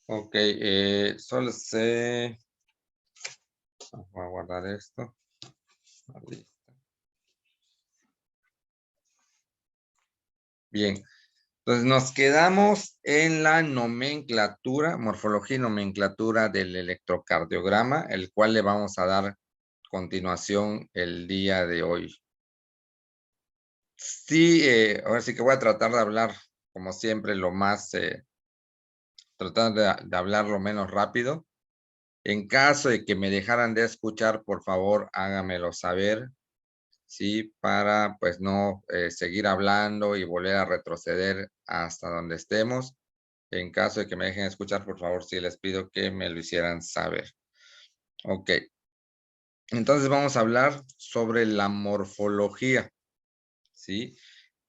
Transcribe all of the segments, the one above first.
Ok, solo sé... Voy a guardar esto. Ahí. Bien, entonces nos quedamos en la nomenclatura, morfología y nomenclatura del electrocardiograma, el cual le vamos a dar continuación el día de hoy. Sí, ahora sí que voy a tratar de hablar, como siempre, tratar de hablar lo menos rápido. En caso de que me dejaran de escuchar, por favor, hágamelo saber, ¿sí? Para, pues, no seguir hablando y volver a retroceder hasta donde estemos. En caso de que me dejen escuchar, por favor, sí les pido que me lo hicieran saber. Ok. Entonces vamos a hablar sobre la morfología, ¿sí?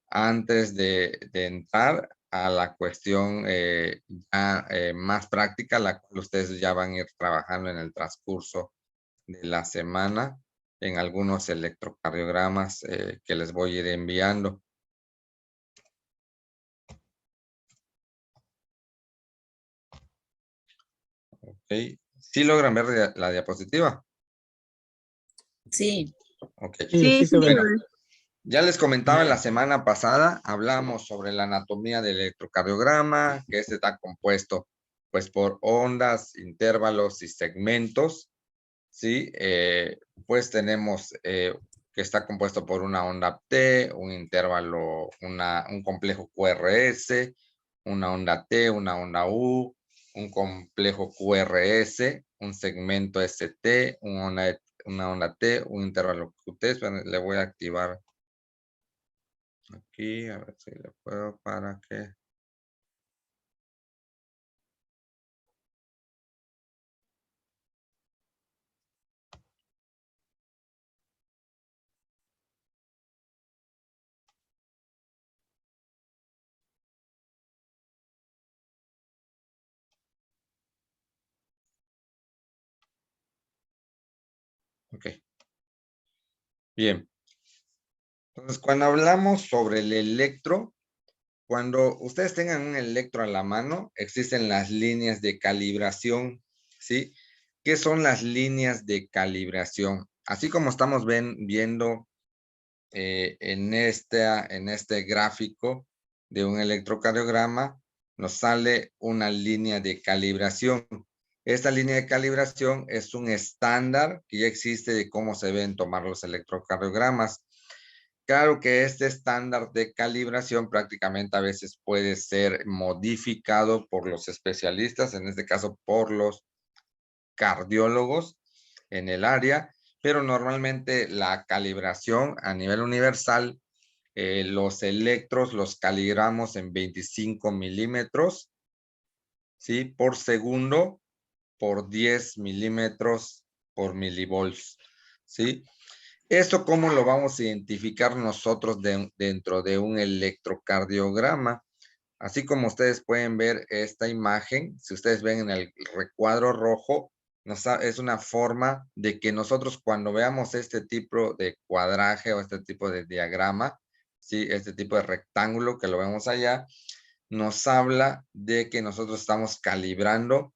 Antes de entrar a la cuestión ya más práctica, la cual ustedes ya van a ir trabajando en el transcurso de la semana en algunos electrocardiogramas que les voy a ir enviando. Ok. ¿Sí logran ver la diapositiva? Sí. Ok. Sí, Sí, sí se ve. Bueno, ya les comentaba la semana pasada, hablamos sobre la anatomía del electrocardiograma, que este está compuesto pues por ondas, intervalos y segmentos, ¿sí? Pues tenemos que está compuesto por una onda T, un intervalo, un complejo QRS, una onda T, una onda U, un complejo QRS, un segmento ST, una onda T, un intervalo QT. Le voy a activar aquí, a ver si le puedo para que... Ok, bien. Entonces, cuando hablamos sobre el electro, cuando ustedes tengan un electro a la mano, existen las líneas de calibración, ¿sí? ¿Qué son las líneas de calibración? Así como estamos viendo en este gráfico de un electrocardiograma, nos sale una línea de calibración. Esta línea de calibración es un estándar que ya existe de cómo se deben tomar los electrocardiogramas. Claro que este estándar de calibración prácticamente a veces puede ser modificado por los especialistas, en este caso por los cardiólogos en el área, pero normalmente la calibración a nivel universal, los electros los calibramos en 25 milímetros, ¿sí? Por segundo, por 10 milímetros por milivolts, ¿sí? ¿Esto cómo lo vamos a identificar nosotros dentro de un electrocardiograma? Así como ustedes pueden ver esta imagen, si ustedes ven en el recuadro rojo, es una forma de que nosotros cuando veamos este tipo de cuadraje o este tipo de diagrama, ¿sí? Este tipo de rectángulo que lo vemos allá, nos habla de que nosotros estamos calibrando,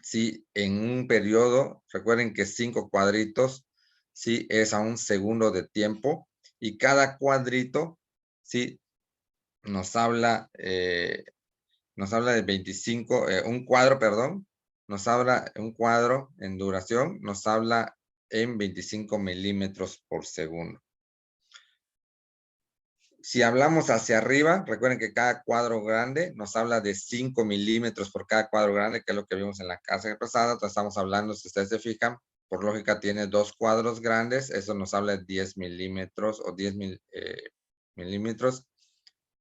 ¿sí? En un periodo, recuerden que 5 cuadritos, ¿sí? Es a un segundo de tiempo y cada cuadrito, ¿sí? Nos habla de 25, un cuadro, perdón, un cuadro en duración, nos habla en 25 milímetros por segundo. Si hablamos hacia arriba, recuerden que cada cuadro grande nos habla de 5 milímetros por cada cuadro grande, que es lo que vimos en la clase pasada. Entonces estamos hablando, si ustedes se fijan, por lógica tiene dos cuadros grandes, eso nos habla de 10 milímetros o 10 milímetros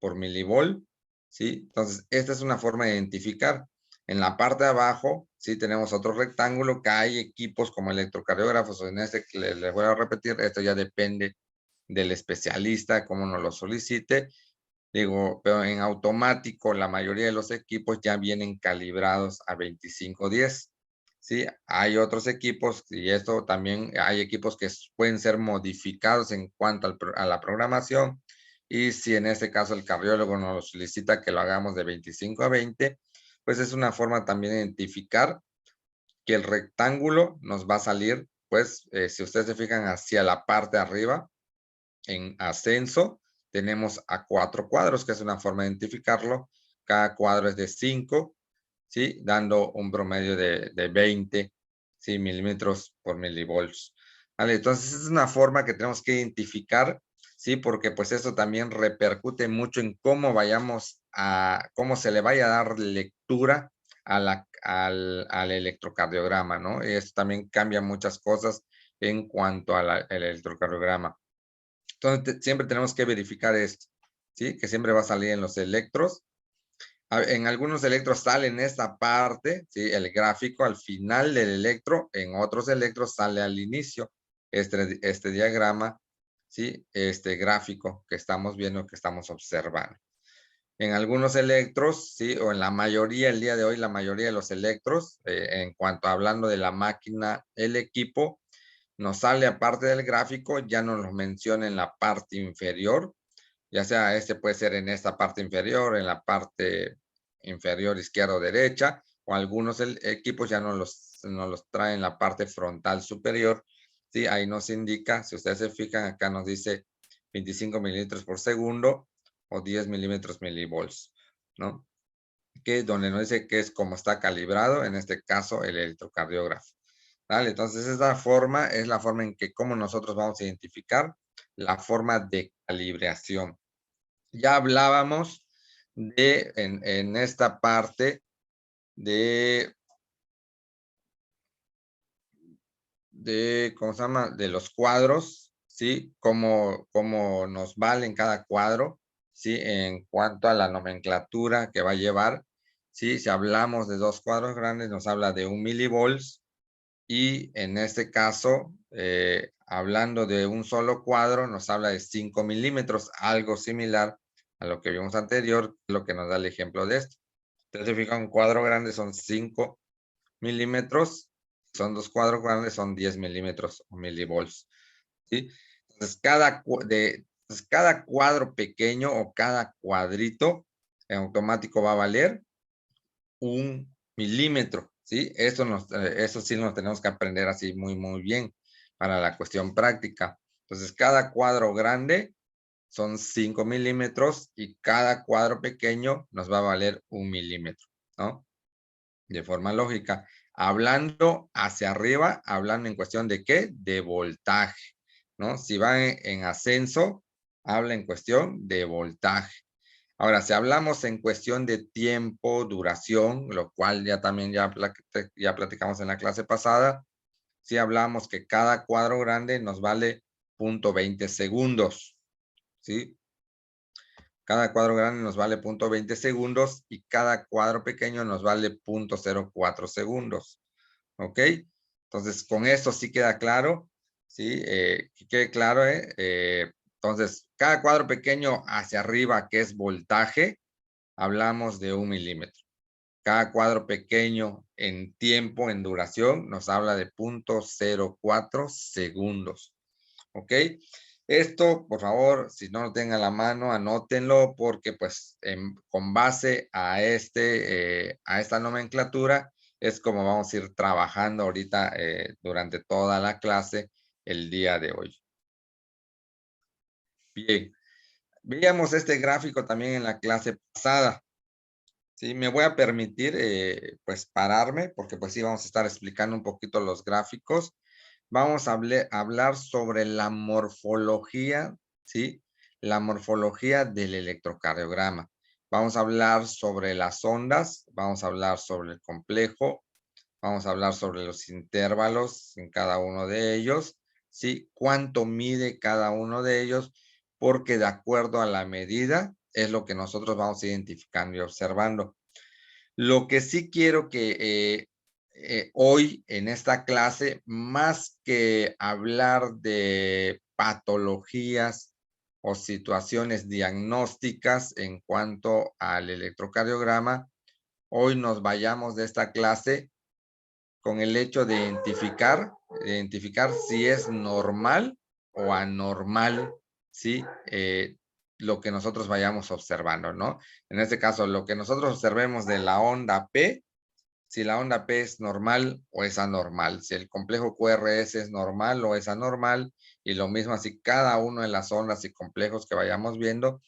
por milivolt, ¿sí? Entonces, esta es una forma de identificar. En la parte de abajo, sí, tenemos otro rectángulo que hay equipos como electrocardiógrafos, o en este que les voy a repetir, esto ya depende del especialista, cómo nos lo solicite. Digo, pero en automático la mayoría de los equipos ya vienen calibrados a 2510. Sí, hay otros equipos y esto también hay equipos que pueden ser modificados en cuanto a la programación, y si en este caso el cardiólogo nos solicita que lo hagamos de 25 a 20, pues es una forma también de identificar que el rectángulo nos va a salir, pues, si ustedes se fijan hacia la parte de arriba, en ascenso, tenemos a 4 cuadros, que es una forma de identificarlo. Cada cuadro es de 5, ¿sí? Dando un promedio de 20, ¿sí? Milímetros por milivolts. ¿Vale? Entonces, es una forma que tenemos que identificar, ¿sí? Porque pues eso también repercute mucho en cómo vayamos a, cómo se le vaya a dar lectura al electrocardiograma, ¿no? Y eso también cambia muchas cosas en cuanto al electrocardiograma. Entonces, siempre tenemos que verificar esto, ¿sí? Que siempre va a salir en los electros. En algunos electros sale en esta parte, ¿sí? El gráfico al final del electro, en otros electros sale al inicio este diagrama, ¿sí? Este gráfico que estamos viendo, que estamos observando. En algunos electros, ¿sí? O en la mayoría, el día de hoy, la mayoría de los electros, en cuanto hablando de la máquina, el equipo, nos sale aparte del gráfico, ya nos lo menciona en la parte inferior, ya sea este puede ser en esta parte inferior, en la parte inferior izquierda o derecha, o algunos equipos ya nos los traen en la parte frontal superior. Sí, ahí nos indica, si ustedes se fijan, acá nos dice 25 mililitros por segundo o 10 milímetros milivolts, ¿no? Que es donde nos dice que es como está calibrado, en este caso el electrocardiógrafo. ¿Vale? Entonces, esa forma es la forma en que como nosotros vamos a identificar la forma de calibración. Ya hablábamos en esta parte de, ¿cómo se llama? De los cuadros, ¿sí? Cómo nos valen cada cuadro, ¿sí? En cuanto a la nomenclatura que va a llevar, ¿sí? Si hablamos de 2 cuadros grandes, nos habla de 1 milivolts, y en este caso, hablando de un solo cuadro, nos habla de 5 milímetros, algo similar a lo que vimos anterior, lo que nos da el ejemplo de esto. Entonces, se fijan, un cuadro grande son 5 milímetros, son 2 cuadros grandes, son 10 milímetros o milivolts, ¿sí? Entonces, cada cuadro pequeño o cada cuadrito en automático va a valer 1 milímetro, ¿sí? Eso sí nos tenemos que aprender así muy bien para la cuestión práctica. Entonces, cada cuadro grande son 5 milímetros y cada cuadro pequeño nos va a valer 1 milímetro, ¿no? De forma lógica. Hablando hacia arriba, hablando en cuestión de ¿qué? De voltaje, ¿no? Si va en ascenso, habla en cuestión de voltaje. Ahora, si hablamos en cuestión de tiempo, duración, lo cual ya también ya platicamos en la clase pasada, si hablamos que cada cuadro grande nos vale 0.20 segundos, ¿sí? Cada cuadro grande nos vale 0.20 segundos y cada cuadro pequeño nos vale 0.04 segundos, ¿ok? Entonces, con esto sí queda claro, ¿sí? Que quede claro, entonces, cada cuadro pequeño hacia arriba, que es voltaje, hablamos de 1 milímetro. Cada cuadro pequeño en tiempo, en duración, nos habla de 0.04 segundos. ¿Ok? Esto, por favor, si no lo tengan a la mano, anótenlo porque pues con base a, a esta nomenclatura es como vamos a ir trabajando ahorita durante toda la clase el día de hoy. Bien, veíamos este gráfico también en la clase pasada. Sí, me voy a permitir pues pararme porque pues sí vamos a estar explicando un poquito los gráficos. Vamos a hablar sobre la morfología, ¿sí? La morfología del electrocardiograma. Vamos a hablar sobre las ondas, vamos a hablar sobre el complejo, vamos a hablar sobre los intervalos en cada uno de ellos, ¿sí? Cuánto mide cada uno de ellos, porque de acuerdo a la medida es lo que nosotros vamos identificando y observando. Lo que sí quiero que hoy en esta clase, más que hablar de patologías o situaciones diagnósticas en cuanto al electrocardiograma, hoy nos vayamos de esta clase con el hecho de identificar si es normal o anormal, ¿sí? lo que nosotros vayamos observando, ¿no? En este caso, lo que nosotros observemos de la onda P, si la onda P es normal o es anormal, si el complejo QRS es normal o es anormal, y lo mismo así cada una de las ondas y complejos que vayamos viendo,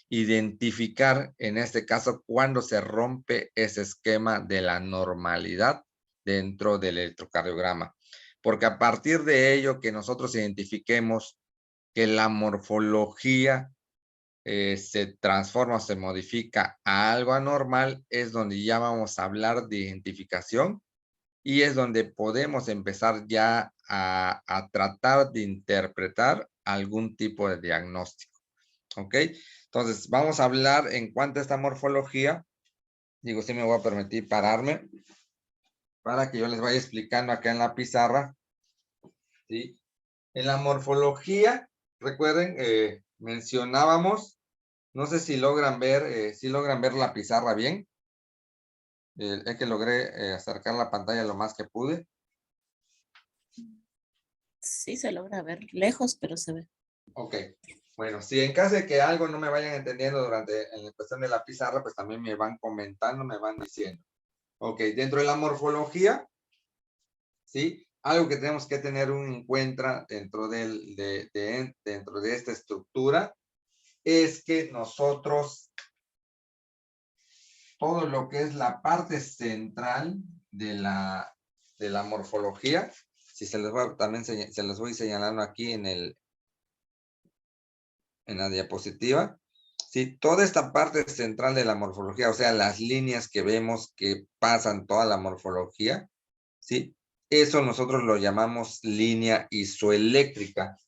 identificar en este caso cuándo se rompe ese esquema de la normalidad dentro del electrocardiograma. Porque a partir de ello que nosotros identifiquemos que la morfología se transforma o se modifica a algo anormal, es donde ya vamos a hablar de identificación y es donde podemos empezar ya a tratar de interpretar algún tipo de diagnóstico. ¿Ok? Entonces, vamos a hablar en cuanto a esta morfología. Digo, sí me voy a permitir pararme para que yo les vaya explicando acá en la pizarra. ¿Sí? En la morfología, recuerden, mencionábamos, no sé si logran ver la pizarra bien. Es que logré acercar la pantalla lo más que pude. Sí, se logra ver lejos, pero se ve. Ok. Bueno, si en caso de que algo no me vayan entendiendo en la cuestión de la pizarra, pues también me van comentando, me van diciendo. Ok, dentro de la morfología, ¿sí? Algo que tenemos que tener en cuenta dentro dentro de esta estructura es que nosotros, todo lo que es la parte central de la morfología, si se les va, también se les voy señalando aquí en la diapositiva, ¿sí? Toda esta parte central de la morfología, o sea, las líneas que vemos que pasan toda la morfología, ¿sí? Eso nosotros lo llamamos línea isoeléctrica.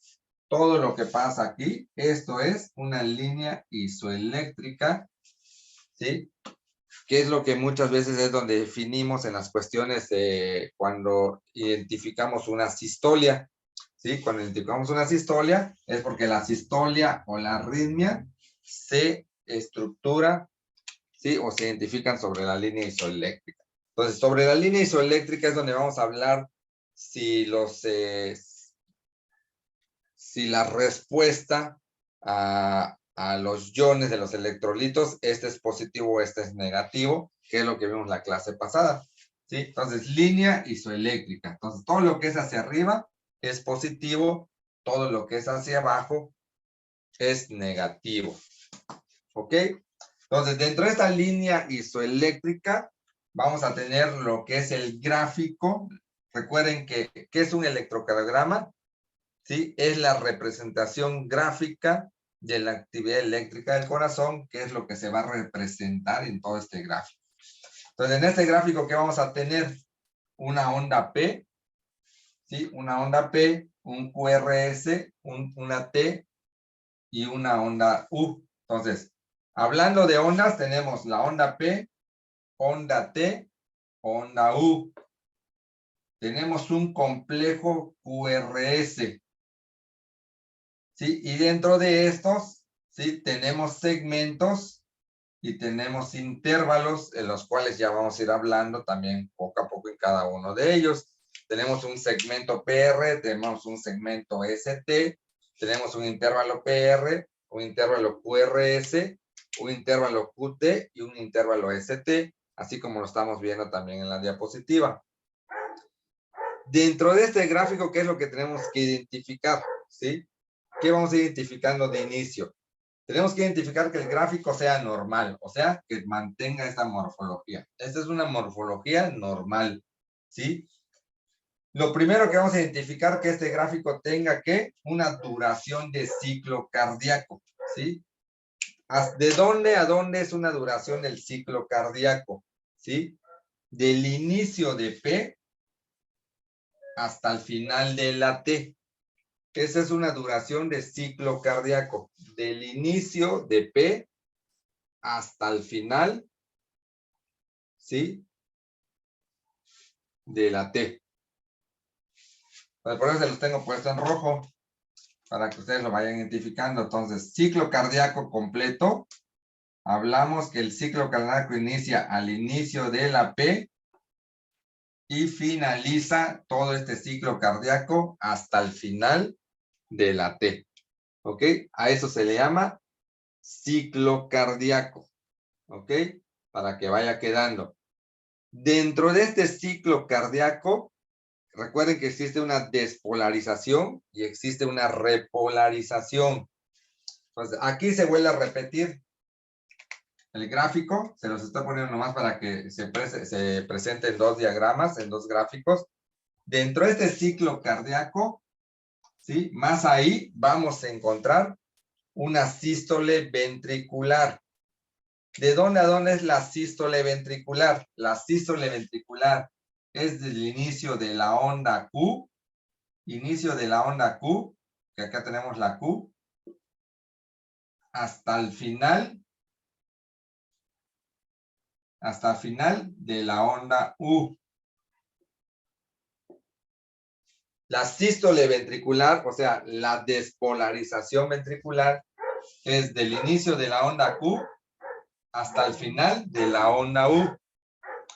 Todo lo que pasa aquí, esto es una línea isoeléctrica, ¿sí? Que es lo que muchas veces es donde definimos en las cuestiones cuando identificamos una sistolia, ¿sí? Cuando identificamos una sistolia es porque la sistolia o la arritmia se estructura, ¿sí? O se identifican sobre la línea isoeléctrica. Entonces, sobre la línea isoeléctrica es donde vamos a hablar si la respuesta a los iones de los electrolitos, este es positivo, este es negativo, que es lo que vimos en la clase pasada, ¿sí? Entonces, línea isoeléctrica. Entonces, todo lo que es hacia arriba es positivo, todo lo que es hacia abajo es negativo, ¿ok? Entonces, dentro de esta línea isoeléctrica, vamos a tener lo que es el gráfico. Recuerden que, ¿qué es un electrocardiograma? ¿Sí? Es la representación gráfica de la actividad eléctrica del corazón, que es lo que se va a representar en todo este gráfico. Entonces, en este gráfico, ¿qué vamos a tener? Una onda P, ¿sí? Una onda P, un QRS, una T y una onda U. Entonces, hablando de ondas, tenemos la onda P, onda T, onda U. Tenemos un complejo QRS. ¿Sí? Y dentro de estos, ¿sí? Tenemos segmentos y tenemos intervalos en los cuales ya vamos a ir hablando también poco a poco en cada uno de ellos. Tenemos un segmento PR, tenemos un segmento ST, tenemos un intervalo PR, un intervalo QRS, un intervalo QT y un intervalo ST, así como lo estamos viendo también en la diapositiva. Dentro de este gráfico, ¿qué es lo que tenemos que identificar? ¿Sí? ¿Qué vamos identificando de inicio? Tenemos que identificar que el gráfico sea normal, o sea, que mantenga esta morfología. Esta es una morfología normal, ¿sí? Lo primero que vamos a identificar que este gráfico tenga que una duración de ciclo cardíaco, ¿sí? ¿De dónde a dónde es una duración del ciclo cardíaco? ¿Sí? Del inicio de P hasta el final de la T. Esa es una duración de ciclo cardíaco, del inicio de P hasta el final, ¿sí? De la T. Pues por eso se los tengo puesto en rojo, para que ustedes lo vayan identificando. Entonces, ciclo cardíaco completo. Hablamos que el ciclo cardíaco inicia al inicio de la P y finaliza todo este ciclo cardíaco hasta el final de la T. ¿Ok? A eso se le llama ciclo cardíaco. ¿Ok? Para que vaya quedando. Dentro de este ciclo cardíaco, recuerden que existe una despolarización y existe una repolarización. Entonces, aquí se vuelve a repetir el gráfico. Se los estoy poniendo nomás para que se presente en dos diagramas, en dos gráficos. Dentro de este ciclo cardíaco, ¿sí? Más ahí vamos a encontrar una sístole ventricular. ¿De dónde a dónde es la sístole ventricular? La sístole ventricular es del inicio de la onda Q, que acá tenemos la Q, hasta el final de la onda U. La sístole ventricular, o sea, la despolarización ventricular, es del inicio de la onda Q hasta el final de la onda U.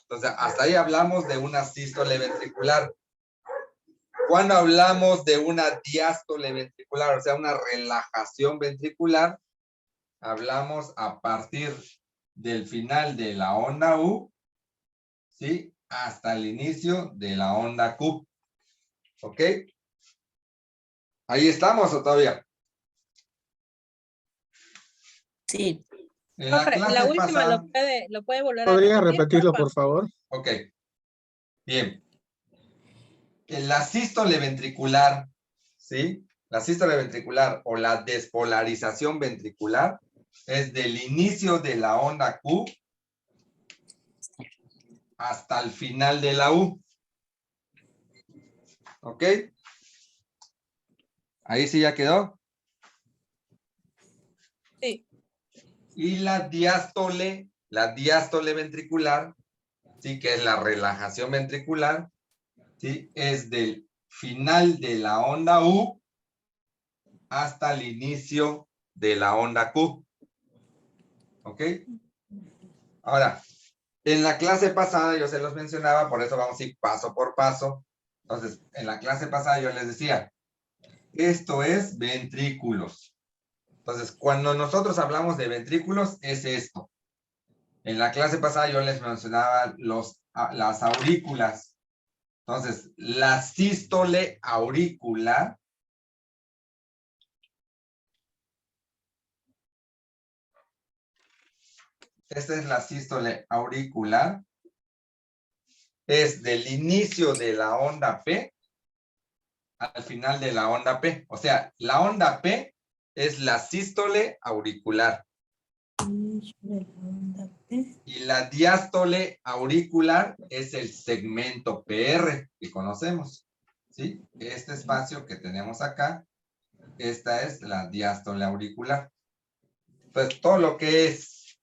Entonces, hasta ahí hablamos de una sístole ventricular. Cuando hablamos de una diástole ventricular, o sea, una relajación ventricular, hablamos a partir del final de la onda U, ¿sí? Hasta el inicio de la onda Q. ¿Ok? ¿Ahí estamos o todavía? Sí. En la Profe, la clase última pasada. lo puede volver a ¿Podría repetir, repetirlo, porfa? por favor? Ok. Bien. En la sístole ventricular, ¿sí? La sístole ventricular o la despolarización ventricular es del inicio de la onda Q hasta el final de la U. ¿Ok? Ahí sí ya quedó. Sí. Y la diástole ventricular, sí, que es la relajación ventricular, sí, es del final de la onda U hasta el inicio de la onda Q. ¿Ok? Ahora, en la clase pasada yo se los mencionaba, por eso vamos a ir paso por paso. Entonces, en la clase pasada yo les decía, esto es ventrículos. Entonces, cuando nosotros hablamos de ventrículos, es esto. En la clase pasada yo les mencionaba las aurículas. Entonces, la sístole auricular esta es la sístole auricular. Es del inicio de la onda P al final de la onda P. O sea, la onda P es la sístole auricular. Y la diástole auricular es el segmento PR que conocemos. ¿Sí? Este espacio que tenemos acá, esta es la diástole auricular. Entonces, todo lo que es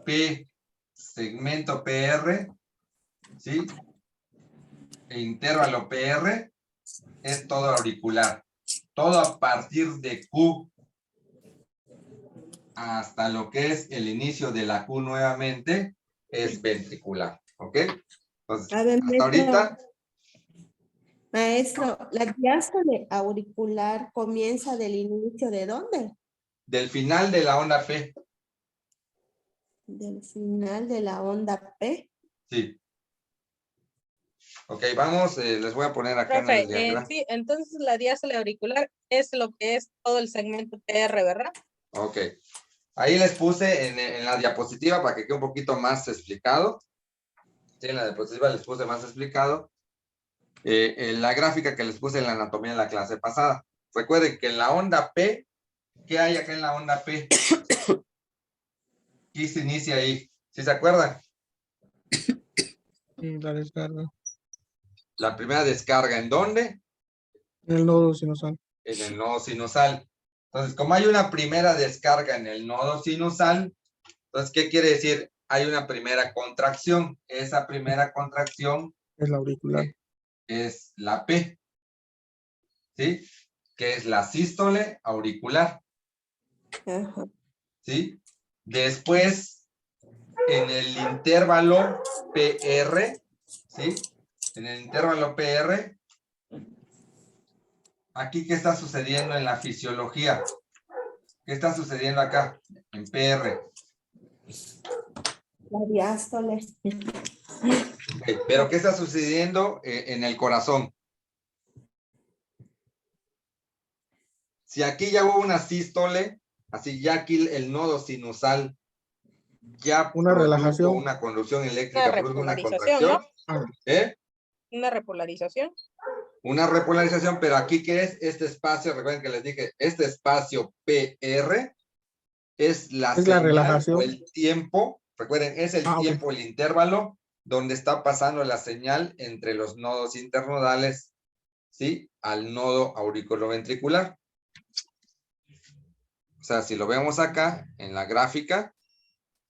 P, segmento PR, ¿sí? E intervalo PR es todo auricular. Todo a partir de Q hasta lo que es el inicio de la Q nuevamente es ventricular. ¿Ok? Entonces, A ver, hasta ahorita. Maestro, ¿la diástole auricular comienza del inicio de dónde? Del final de la onda P. Del final de la onda P. Sí. Ok, vamos, les voy a poner acá en el Profe, diagrama. sí, entonces la diástole auricular es lo que es todo el segmento PR, ¿verdad? Ok. Ahí les puse en la diapositiva para que quede un poquito más explicado. Sí, en la diapositiva les puse más explicado. En la gráfica que les puse en la anatomía de la clase pasada. Recuerden que en la onda P, ¿qué hay acá en la onda P? ¿Qué se inicia ahí? ¿Sí se acuerdan? La descarga. La primera descarga, ¿en dónde? En el nodo sinusal. En el nodo sinusal. Entonces, como hay una primera descarga en el nodo sinusal, entonces, ¿qué quiere decir? Hay una primera contracción. Esa primera contracción Es la auricular. es la P, ¿sí? Que es la sístole auricular, Ajá. ¿sí? Después, en el intervalo PR, ¿sí? En el intervalo PR, aquí, ¿qué está sucediendo en la fisiología? ¿Qué está sucediendo acá? En PR. La diástole. Ok, pero ¿qué está sucediendo en el corazón? Si aquí ya hubo una sístole, así ya aquí el nodo sinusal ya Una produjo relajación. una conducción eléctrica, Una produjo una repolarización, contracción. Ah, ¿Eh? Una repolarización. Una repolarización, pero aquí, ¿qué es este espacio? Recuerden que les dije, este espacio PR es la Es la señal relajación. o el tiempo. Recuerden, es el Ah, ok. tiempo, el intervalo donde está pasando la señal entre los nodos internodales, ¿sí? Al nodo auriculoventricular. O sea, si lo vemos acá en la gráfica,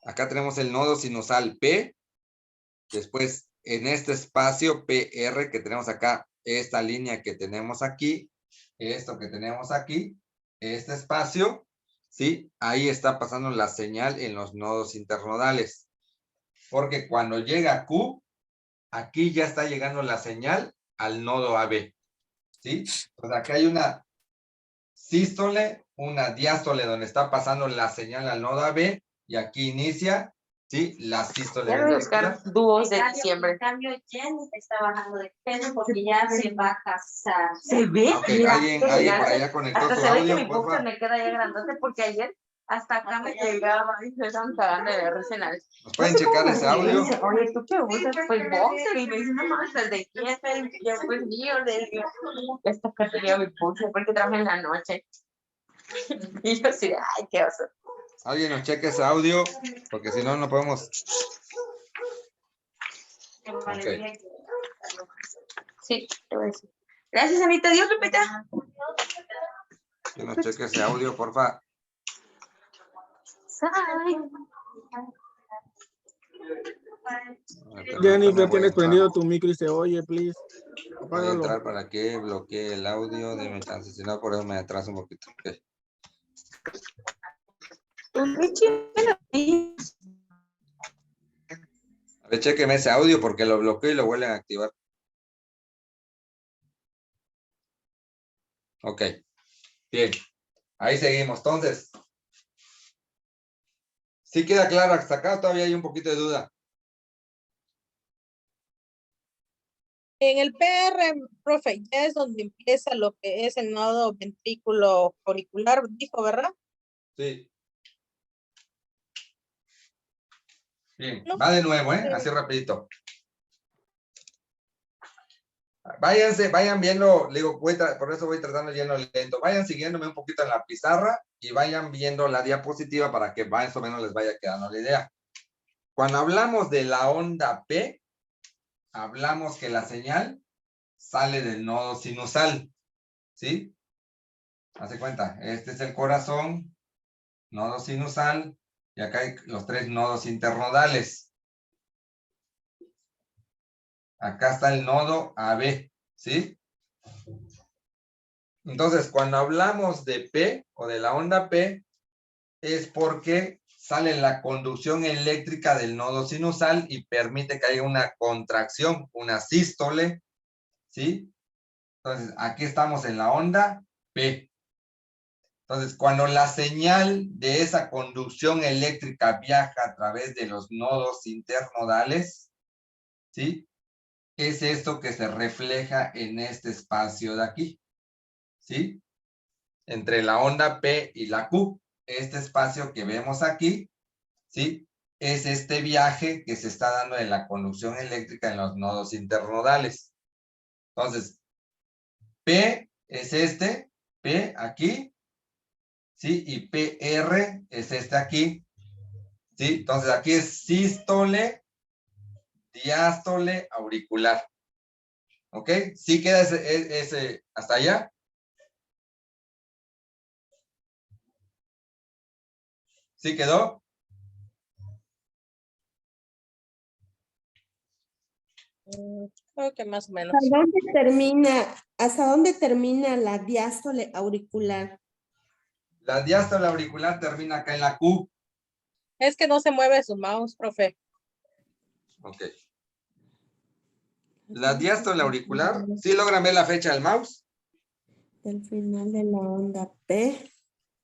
acá tenemos el nodo sinusal P. Después, en este espacio PR que tenemos acá, esta línea que tenemos aquí, esto que tenemos aquí, este espacio, ¿sí? Ahí está pasando la señal en los nodos internodales. Porque cuando llega a Q, aquí ya está llegando la señal al nodo AB, ¿sí? Entonces acá hay una sístole, una diástole donde está pasando la señal al nodo AB y aquí inicia, ¿sí? La sístole Ya voy a ventricular. buscar dúos de diciembre. En cambio, Jenny está bajando de peso porque ya se va a casar. ¿Se ve? Ok, Mira, alguien por allá conectó hasta su se ve que audio, mi boxer porfa. me queda ya grandote porque ayer hasta acá me llegaba y se estaban cagando de risa en la vez. ¿Nos pueden checar ese audio? Oye, ¿tú qué usas? Pues boxer. Y me dice, no mames, el de quién, y yo, pues mío, le digo, esta acá tenía mi boxer porque trabaja en la noche. Y yo así, ay, qué oso. Alguien nos cheque ese audio, porque si no, no podemos. Ok. Sí, te voy a decir. Gracias, Anita. Dios, Lupita. Que nos cheque ese audio, porfa. Jennifer, tienes prendido tu micro y se oye, please. Voy a Apágalo. entrar para que bloquee el audio. Deme chance, si no, por eso me atraso un poquito. Ok. A ver, chequeme ese audio porque lo bloqueo y lo vuelven a activar. Ok. Bien. Ahí seguimos. Entonces, ¿sí queda claro hasta acá? Todavía hay un poquito de duda. En el PR, profe, ya es donde empieza lo que es el nodo ventrículo auricular, dijo, ¿verdad? Sí. Bien. No. Va de nuevo, ¿eh? Así rapidito. Váyanse, vayan viendo, le digo, por eso voy tratando de lleno lento. Vayan siguiéndome un poquito en la pizarra y vayan viendo la diapositiva para que más o menos les vaya quedando la idea. Cuando hablamos de la onda P, hablamos que la señal sale del nodo sinusal, ¿sí? Hace cuenta, este es el corazón, nodo sinusal, y acá hay los tres nodos internodales. Acá está el nodo AB, ¿sí? Entonces, cuando hablamos de P o de la onda P, es porque sale la conducción eléctrica del nodo sinusal y permite que haya una contracción, una sístole, ¿sí? Entonces, aquí estamos en la onda P. Entonces, cuando la señal de esa conducción eléctrica viaja a través de los nodos internodales, ¿sí? Es esto que se refleja en este espacio de aquí, ¿sí? Entre la onda P y la Q. Este espacio que vemos aquí, ¿sí? Es este viaje que se está dando en la conducción eléctrica en los nodos internodales. Entonces, P es este, P aquí, ¿sí? Y PR es este aquí, ¿sí? Entonces, aquí es sístole, diástole, auricular. ¿Ok? ¿Sí queda ese hasta allá? ¿Sí quedó? Creo que más o menos. ¿Hasta dónde termina la diástole auricular? La diástole auricular termina acá en la Q. Es que no se mueve su mouse, profe. Ok. La diástole auricular, ¿sí logran ver la fecha del mouse? Del final de la onda P.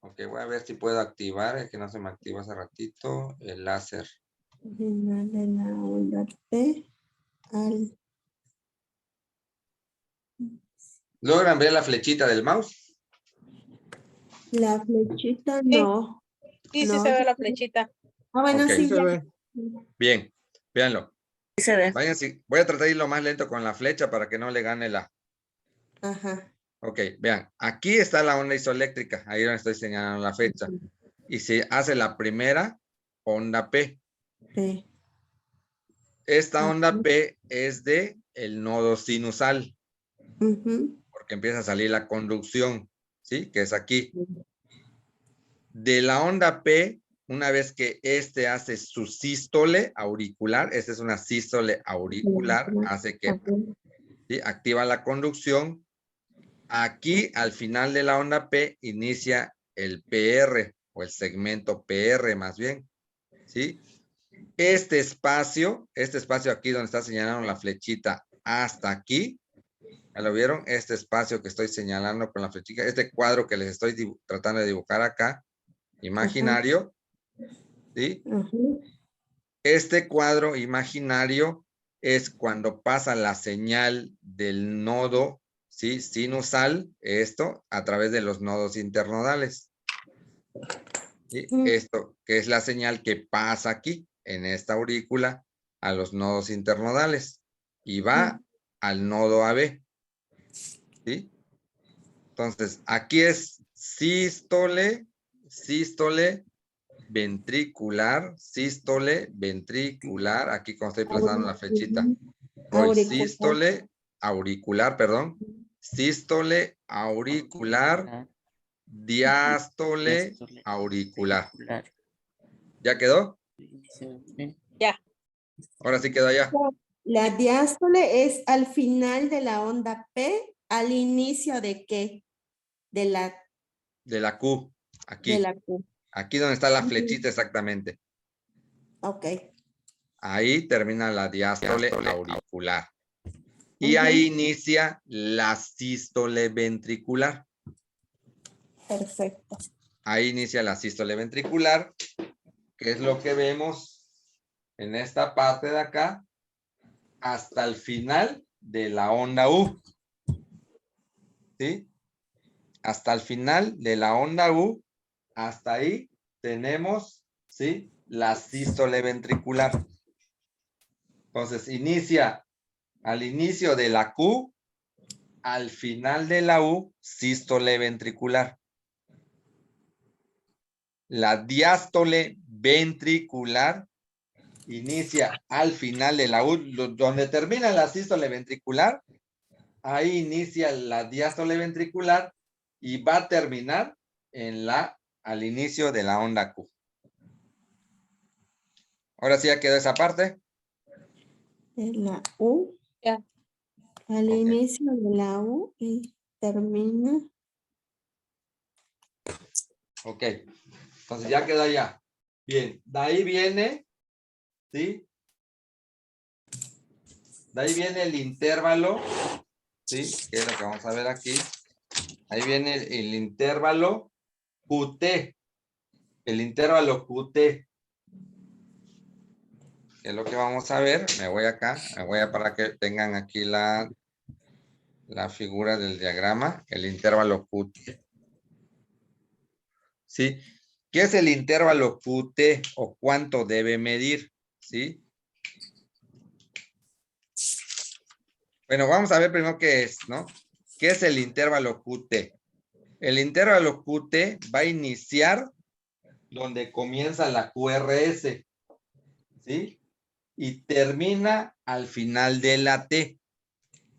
Ok, voy a ver si puedo activar, es que no se me activó hace ratito, el láser. Final de la onda P al ¿Logran ver la flechita del mouse? la flechita, Sí. no. Sí, sí No, se ve yo la creo- flechita. Ah, bueno, Ok. sí, Sí se ya. ve. Bien, véanlo. Sí se ve. Váyanse, voy a tratar de ir lo más lento con la flecha para que no le gane la. Ajá. Ok, vean, aquí está la onda isoeléctrica, ahí donde estoy señalando la fecha. Y se hace la primera onda P. Sí. Esta onda Ujú. P es de el nodo sinusal, Ujú. porque empieza a salir la conducción, ¿sí? Que es aquí. De la onda P, una vez que este hace su sístole auricular, esta es una sístole auricular, hace que Ajá. ¿sí? Activa la conducción. Aquí, al final de la onda P, inicia el PR, o el segmento PR más bien, ¿sí? Este espacio aquí donde está señalando la flechita hasta aquí, ¿ya lo vieron? Este espacio que estoy señalando con la flechita, este cuadro que les estoy tratando de dibujar acá, imaginario, ¿sí? Ajá. Este cuadro imaginario es cuando pasa la señal del nodo, ¿sí? Sinusal, esto, a través de los nodos internodales. ¿Sí? Esto, que es la señal que pasa aquí, en esta aurícula, a los nodos internodales. Y va al nodo AB. ¿Sí? Entonces, aquí es sístole, ventricular, aquí como estoy plazando la flechita, doy sístole, auricular, perdón, sístole, auricular, diástole, auricular. ¿Ya quedó? Ya. Ahora sí quedó ya. La diástole es al final de la onda P, al inicio de qué? De la De la Q, aquí. Q. Aquí donde está la Ujú. flechita exactamente. Ok. Ahí termina la diástole auricular. Y Ujú. ahí inicia la sístole ventricular. Perfecto. Ahí inicia la sístole ventricular, que es lo que vemos en esta parte de acá, hasta el final de la onda U. ¿Sí? Hasta el final de la onda U, hasta ahí tenemos, ¿sí? La sístole ventricular. Entonces, inicia al inicio de la Q, al final de la U, sístole ventricular. La diástole ventricular inicia al final de la U, donde termina la sístole ventricular, ahí inicia la diástole ventricular y va a terminar al inicio de la onda Q. Ahora sí ya quedó esa parte. De la U. Ya. Al Ok. inicio de la U y termina. Ok. Entonces ya quedó allá. Bien, de ahí viene, ¿sí? De ahí viene el intervalo, ¿sí? Que es lo que vamos a ver aquí. Ahí viene el intervalo QT. El intervalo QT. Que es lo que vamos a ver. Me voy acá. Para que tengan aquí la figura del diagrama. El intervalo QT. ¿Sí? ¿Qué es el intervalo QT o cuánto debe medir? ¿Sí? Bueno, vamos a ver primero qué es, ¿no? ¿Qué es el intervalo QT? El intervalo QT va a iniciar donde comienza la QRS, ¿sí? Y termina al final de la T,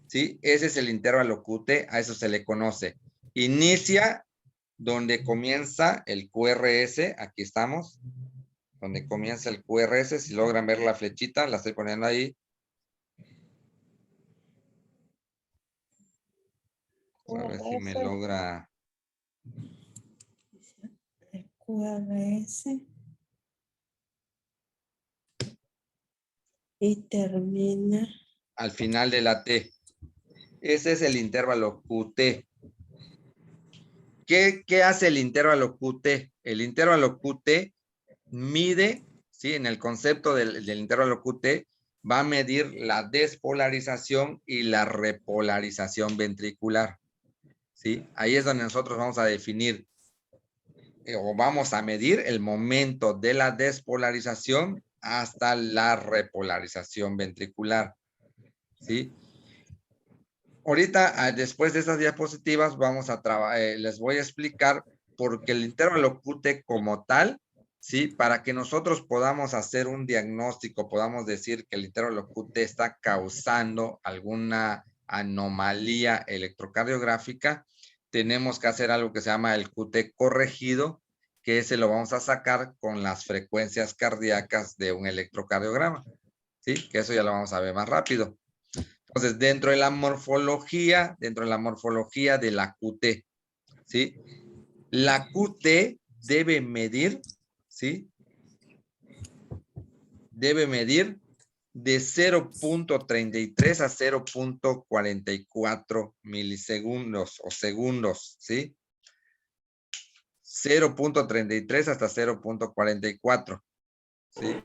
¿sí? Ese es el intervalo QT, a eso se le conoce. Inicia donde comienza el QRS, aquí estamos, donde comienza el QRS, si logran ver la flechita, la estoy poniendo ahí. A ver si me logra. El QRS. Y termina. Al final de la T. Ese es el intervalo QT. ¿Qué hace el intervalo QT? El intervalo QT mide, ¿sí? En el concepto del intervalo QT, va a medir la despolarización y la repolarización ventricular, ¿sí? Ahí es donde nosotros vamos a definir o vamos a medir el momento de la despolarización hasta la repolarización ventricular, ¿sí? Ahorita, después de estas diapositivas, les voy a explicar por qué el intervalo QT como tal, ¿sí? Para que nosotros podamos hacer un diagnóstico, podamos decir que el intervalo QT está causando alguna anomalía electrocardiográfica, tenemos que hacer algo que se llama el QT corregido, que ese lo vamos a sacar con las frecuencias cardíacas de un electrocardiograma, ¿sí? Que eso ya lo vamos a ver más rápido. Entonces, dentro de la morfología de la QT, ¿sí? La QT debe medir, ¿sí? Debe medir de 0.33 a 0.44 milisegundos o segundos, ¿sí? 0.33 hasta 0.44, ¿sí?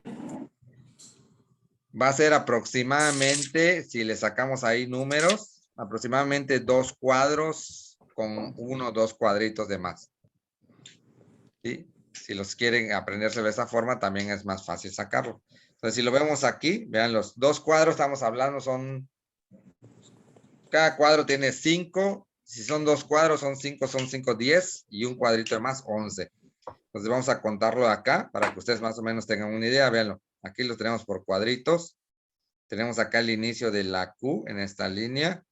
Va a ser aproximadamente, si le sacamos ahí números, aproximadamente 2 cuadros con 1 o 2 cuadritos de más, ¿sí? Si los quieren aprenderse de esa forma, también es más fácil sacarlo. Entonces, si lo vemos aquí, vean los 2 cuadros, estamos hablando, cada cuadro tiene 5. Si son 2 cuadros, son 5, 10 y un cuadrito de más, 11. Entonces vamos a contarlo de acá para que ustedes más o menos tengan una idea. Véanlo, aquí lo tenemos por cuadritos. Tenemos acá el inicio de la Q en esta línea.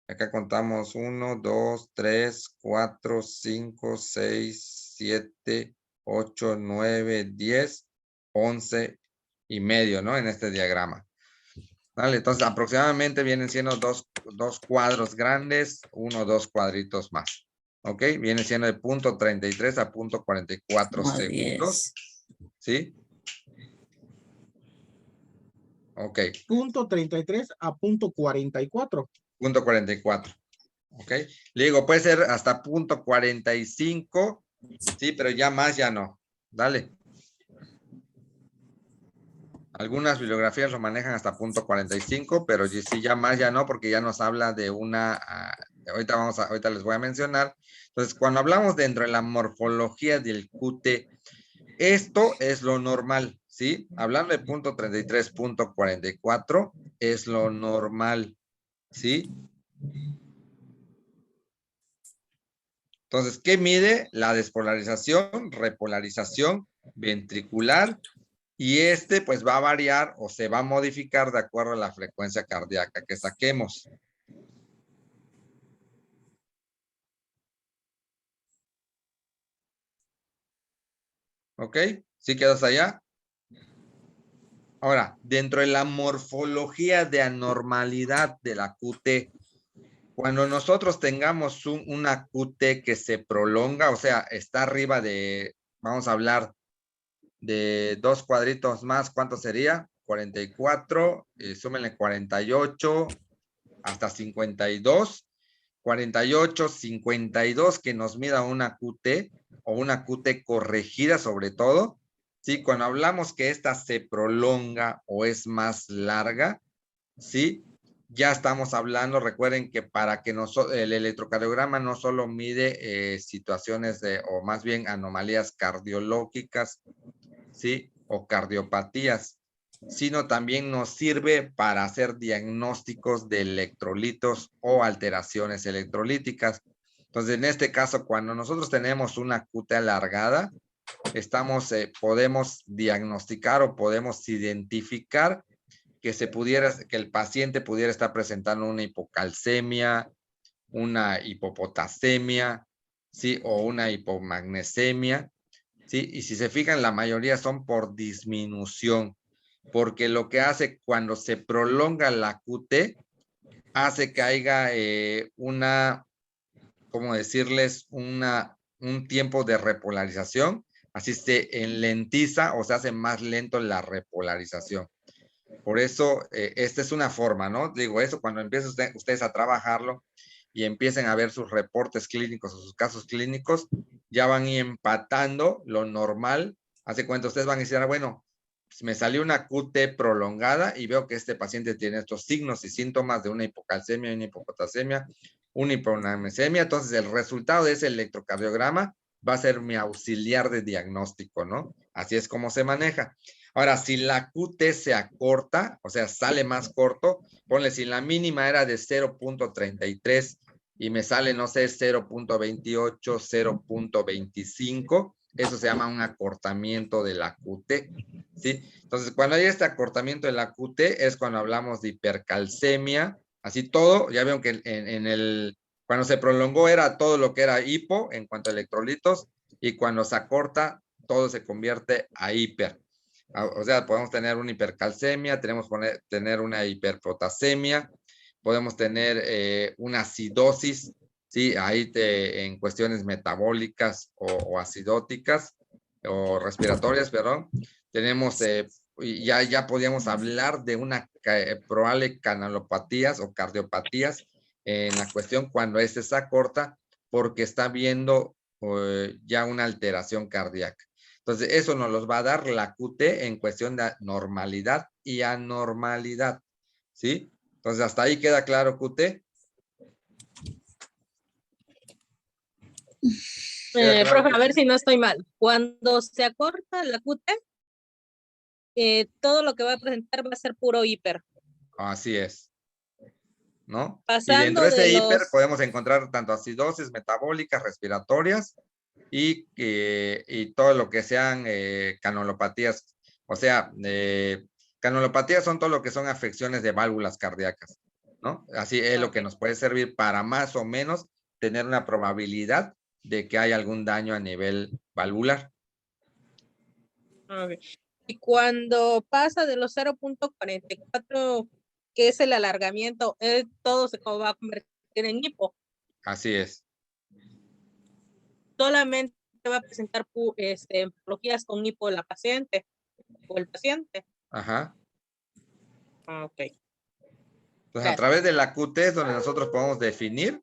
Acá contamos 1, 2, 3, 4, 5, 6, 7, 8, 9, 10, 11 y medio, ¿no? En este diagrama. Vale, entonces aproximadamente vienen siendo dos cuadros grandes, 1 o 2 cuadritos más. ¿Ok? Viene siendo de 0.33 a 0.44 Como segundos. 10. ¿Sí? Ok. 0.33 a 0.44. 0.44. ¿Ok? Le digo, puede ser hasta 0.45. Sí, pero ya más ya no. Dale. Algunas bibliografías lo manejan hasta 0.45, pero si ya más ya no, porque ya nos habla de una... ahorita les voy a mencionar. Entonces, cuando hablamos dentro de la morfología del QT, esto es lo normal, ¿sí? Hablando de 0.33, 0.44, es lo normal, ¿sí? Entonces, ¿qué mide? La despolarización, repolarización ventricular, y pues va a variar o se va a modificar de acuerdo a la frecuencia cardíaca que saquemos. ¿Ok? ¿Sí quedas allá? Ahora, dentro de la morfología de anormalidad de la QT, cuando nosotros tengamos una QT que se prolonga, o sea, está arriba de, vamos a hablar de 2 cuadritos más, ¿cuánto sería? 44, súmenle 48 hasta 52. 48, 52 que nos mida una QT o una QT corregida sobre todo. ¿Sí? Cuando hablamos que esta se prolonga o es más larga, ¿sí? Ya estamos hablando, recuerden que para que el electrocardiograma no solo mide situaciones o más bien anomalías cardiológicas, ¿sí? O cardiopatías, sino también nos sirve para hacer diagnósticos de electrolitos o alteraciones electrolíticas. Entonces, en este caso, cuando nosotros tenemos una QT alargada, podemos diagnosticar o podemos identificar que el paciente pudiera estar presentando una hipocalcemia, una hipopotasemia, ¿sí? O una hipomagnesemia, ¿sí? Y si se fijan, la mayoría son por disminución, porque lo que hace cuando se prolonga la QT, hace que haya ¿cómo decirles? Un tiempo de repolarización, así se enlentiza o se hace más lento la repolarización. Por eso, esta es una forma, ¿no? Digo, eso cuando empiezan ustedes a trabajarlo, y empiecen a ver sus reportes clínicos o sus casos clínicos, ya van a ir empatando lo normal. Hace cuenta, ustedes van a decir, bueno, pues me salió una QT prolongada y veo que este paciente tiene estos signos y síntomas de una hipocalcemia, una hipopotasemia, una hiponatremia. Entonces, el resultado de ese electrocardiograma va a ser mi auxiliar de diagnóstico, ¿no? Así es como se maneja. Ahora, si la QT se acorta, o sea, sale más corto, ponle, si la mínima era de 0.33 y me sale, no sé, 0.28, 0.25, eso se llama un acortamiento de la QT, ¿sí? Entonces, cuando hay este acortamiento de la QT es cuando hablamos de hipercalcemia, así todo, ya vieron que cuando se prolongó era todo lo que era hipo en cuanto a electrolitos, y cuando se acorta, todo se convierte a hiper. O sea, podemos tener una hipercalcemia, tener una hiperpotasemia, podemos tener una acidosis, ¿sí? Ahí en cuestiones metabólicas o acidóticas o respiratorias, perdón. Tenemos, ya podíamos hablar de una probable canalopatías o cardiopatías en la cuestión cuando se acorta porque está viendo ya una alteración cardíaca. Entonces, eso nos los va a dar la QT en cuestión de normalidad y anormalidad, ¿sí? Entonces, hasta ahí queda claro QT. Profe, a ver si no estoy mal. Cuando se acorta la QT, todo lo que va a presentar va a ser puro hiper. Así es, ¿no? Pasando y dentro de ese de hiper los- podemos encontrar tanto acidosis metabólicas, respiratorias y todo lo que sean canolopatías. O sea, canolopatías son todo lo que son afecciones de válvulas cardíacas, ¿no? Así es lo que nos puede servir para más o menos tener una probabilidad de que haya algún daño a nivel valvular. Ok. Y cuando pasa de los 0.44, que es el alargamiento, todo se va a convertir en hipo. Así es. Solamente va a presentar patologías con hipo la paciente o el paciente. Ajá. Ok. Entonces, Gracias. a través de la QT es donde nosotros podemos definir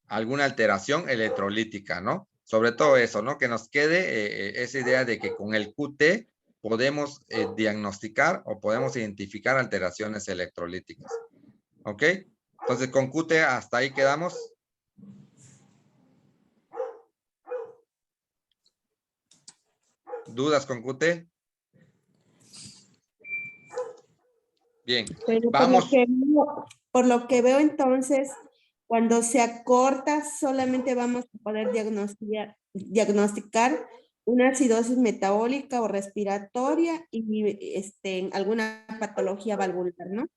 alguna alteración electrolítica, ¿no? Sobre todo eso, ¿no? Que nos quede esa idea de que con el QT podemos diagnosticar o podemos identificar alteraciones electrolíticas. ¿Ok? Entonces, con QT hasta ahí quedamos. ¿Dudas con QT? Bien, Pero vamos. por lo que veo entonces, cuando se acorta, solamente vamos a poder diagnosticar una acidosis metabólica o respiratoria y alguna patología valvular, ¿no?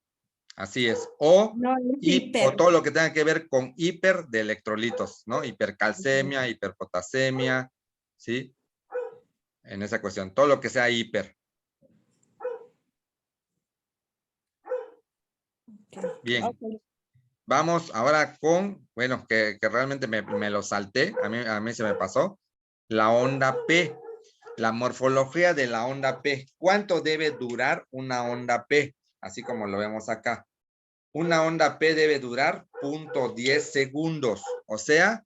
Así es. O No es hiper. todo lo que tenga que ver con hiper de electrolitos, ¿no? Hipercalcemia, hiperpotasemia, ¿sí? En esa cuestión, todo lo que sea hiper. Bien. Ok. Vamos ahora con, bueno, que realmente me lo salté, a mí se me pasó, la onda P, la morfología de la onda P. ¿Cuánto debe durar una onda P? Así como lo vemos acá. Una onda P debe durar 0.10 segundos. O sea,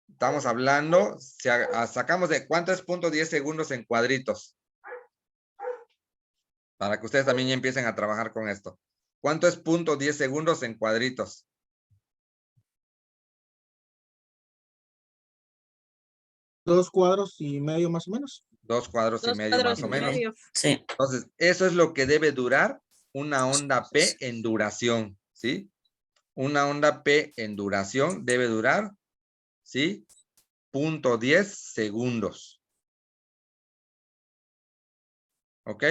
estamos hablando, sacamos de cuánto es 0.10 segundos en cuadritos. Para que ustedes también ya empiecen a trabajar con esto. ¿Cuánto es 0.10 segundos en cuadritos? Dos cuadros y medio más o menos. 2 cuadros y 2 medio cuadros más o y menos. medio. Sí. Entonces, eso es lo que debe durar una onda P en duración, ¿sí? Una onda P en duración debe durar, ¿sí? 0.10 segundos. ¿Ok?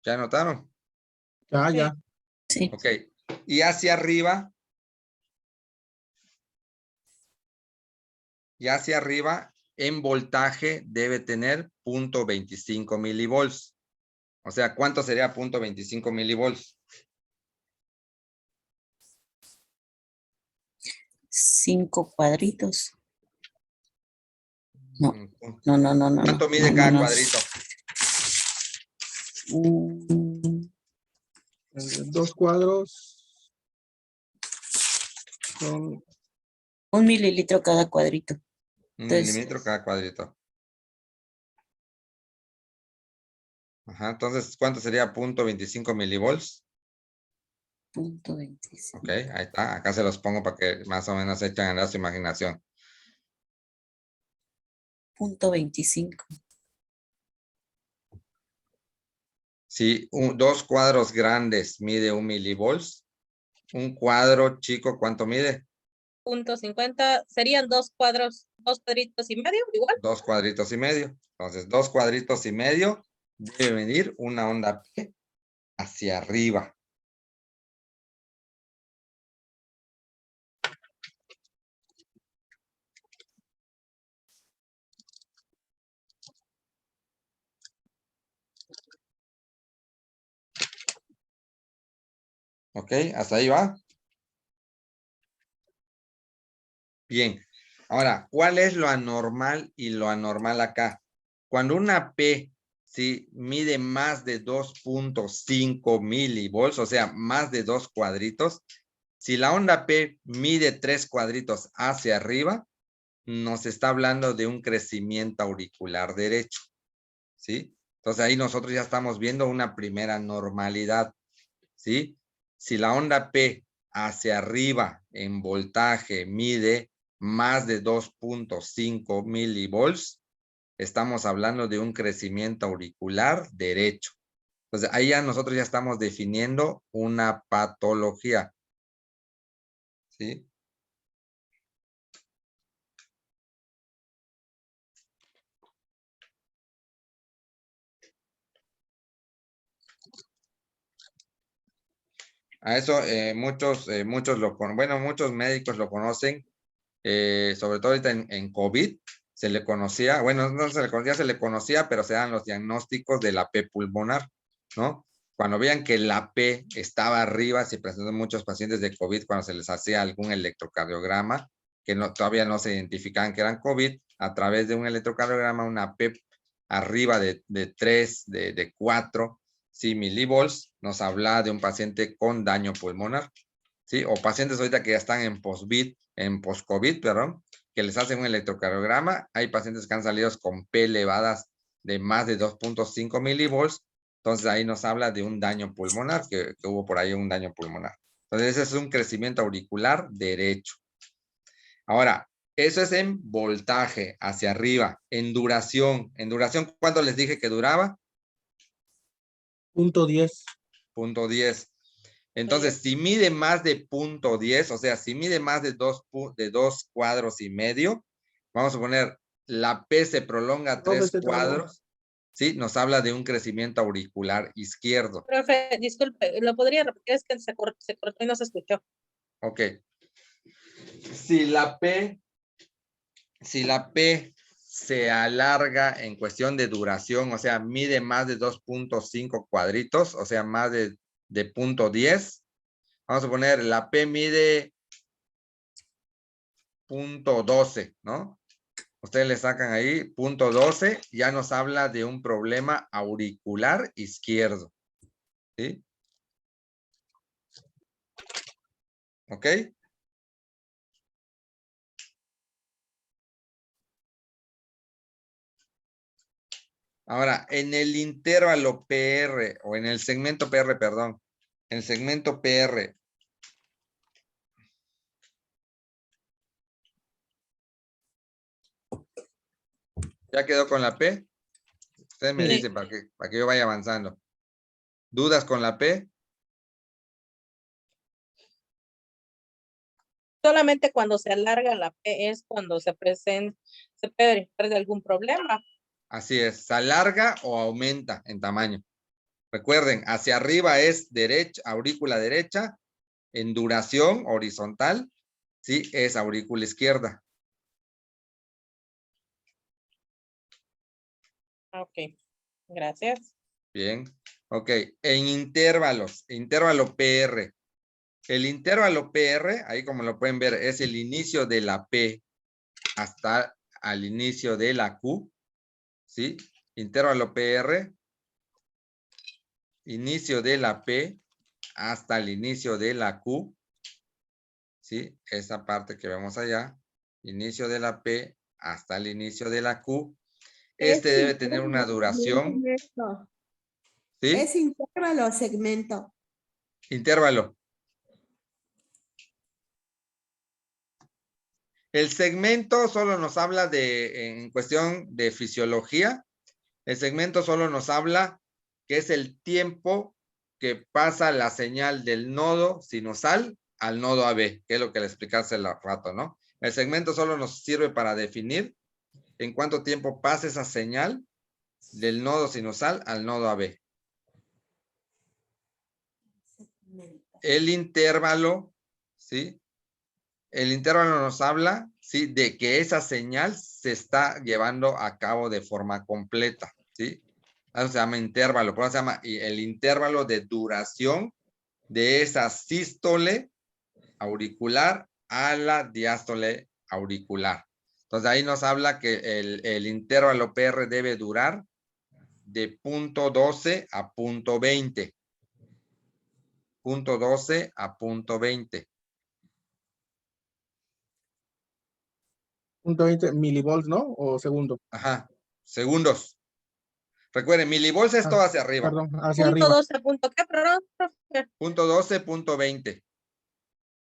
¿Ya notaron? Ya. Sí. Ok. Y hacia arriba, en voltaje debe tener 0.25 milivolts. O sea, ¿cuánto sería 0.25 milivolts? 5 cuadritos. No. Mm, No. ¿Cuánto mide no, cada no. cuadrito? Mm, 2 cuadros son 1 mililitro cada cuadrito. Un Entonces- milímetro cada cuadrito. Ajá, entonces, ¿cuánto sería 0.25 milivolts? 0.25. Ok, ahí está. Acá se los pongo para que más o menos echen a andar su imaginación. 0.25. Si 2 cuadros grandes mide 1 milivolts, un cuadro chico, ¿cuánto mide? .50 serían 2 cuadros, 2 cuadritos y medio, igual. 2 cuadritos y medio. Entonces, 2 cuadritos y medio debe venir una onda P hacia arriba. Ok, hasta ahí va. Bien. Ahora, ¿cuál es lo anormal y lo anormal acá? Cuando una P, ¿sí?, mide más de 2.5 milivolts, o sea, más de 2 cuadritos, si la onda P mide 3 cuadritos hacia arriba, nos está hablando de un crecimiento auricular derecho, ¿sí? Entonces ahí nosotros ya estamos viendo una primera normalidad, ¿sí? Si la onda P hacia arriba en voltaje mide más de 2.5 milivolts, estamos hablando de un crecimiento auricular derecho. Entonces ahí ya nosotros ya estamos definiendo una patología, ¿sí? A eso muchos lo conocen, bueno, muchos médicos lo conocen, sobre todo ahorita en COVID, se le conocía, bueno, no se le conocía, se le conocía, pero se dan los diagnósticos de la P pulmonar, ¿no? Cuando veían que la P estaba arriba, se presentaron muchos pacientes de COVID cuando se les hacía algún electrocardiograma, que no, todavía no se identificaban que eran COVID, a través de un electrocardiograma, una P arriba de 3, de 4, ¿sí?, milivolts, nos habla de un paciente con daño pulmonar, ¿sí? O pacientes ahorita que ya están en post-COVID, perdón, que les hacen un electrocardiograma. Hay pacientes que han salido con P elevadas de más de 2.5 milivolts. Entonces ahí nos habla de un daño pulmonar, que hubo por ahí un daño pulmonar. Entonces ese es un crecimiento auricular derecho. Ahora, eso es en voltaje hacia arriba. En duración, ¿cuánto les dije que duraba? .10. 0.10. Entonces, si mide más de 0.10, o sea, si mide más de 2 cuadros y medio, vamos a poner la P se prolonga a 3 cuadros, ¿sí? Nos habla de un crecimiento auricular izquierdo. Profe, disculpe, ¿lo podría repetir? Es que se cortó y no se escuchó. Ok. Si la P se alarga en cuestión de duración, o sea, mide más de 2.5 cuadritos, o sea, más de 0.10, vamos a poner la P mide 0.12, ¿no? Ustedes le sacan ahí 0.12, ya nos habla de un problema auricular izquierdo, ¿sí? ¿Ok? Ahora, en el intervalo PR, o en el segmento PR, perdón, en el segmento PR, ¿ya quedó con la P? Ustedes me Sí. dicen para que yo vaya avanzando. ¿Dudas con la P? Solamente cuando se alarga la P es cuando se puede presentar algún problema. Así es, ¿se alarga o aumenta en tamaño? Recuerden, hacia arriba es derecha, aurícula derecha, en duración horizontal, sí, es aurícula izquierda. Ok, gracias. Bien, ok. En intervalos, intervalo PR, El intervalo PR, ahí como lo pueden ver, es el inicio de la P hasta al inicio de la Q, ¿sí? Intervalo PR, inicio de la P hasta el inicio de la Q, ¿sí? Esa parte que vemos allá, inicio de la P hasta el inicio de la Q. Este debe tener una duración, ¿sí? ¿Es intervalo o segmento? Intervalo. El segmento solo nos habla en cuestión de fisiología. El segmento solo nos habla que es el tiempo que pasa la señal del nodo sinusal al nodo AB, que es lo que le expliqué hace rato, ¿no? El segmento solo nos sirve para definir en cuánto tiempo pasa esa señal del nodo sinusal al nodo AB. El intervalo, ¿sí? El intervalo nos habla, ¿sí? De que esa señal se está llevando a cabo de forma completa, ¿sí? Eso se llama intervalo, por eso se llama el intervalo de duración de esa sístole auricular a la diástole auricular. Entonces ahí nos habla que el intervalo PR debe durar de punto 12 a punto 20. Punto 12 a punto 20. Punto 20 milivolts, ¿no? O segundo. Ajá, segundos. Recuerden, milivolts es todo hacia arriba. Perdón, hacia Punto arriba. 12, punto qué, perdón, profe. Punto 12, punto 20.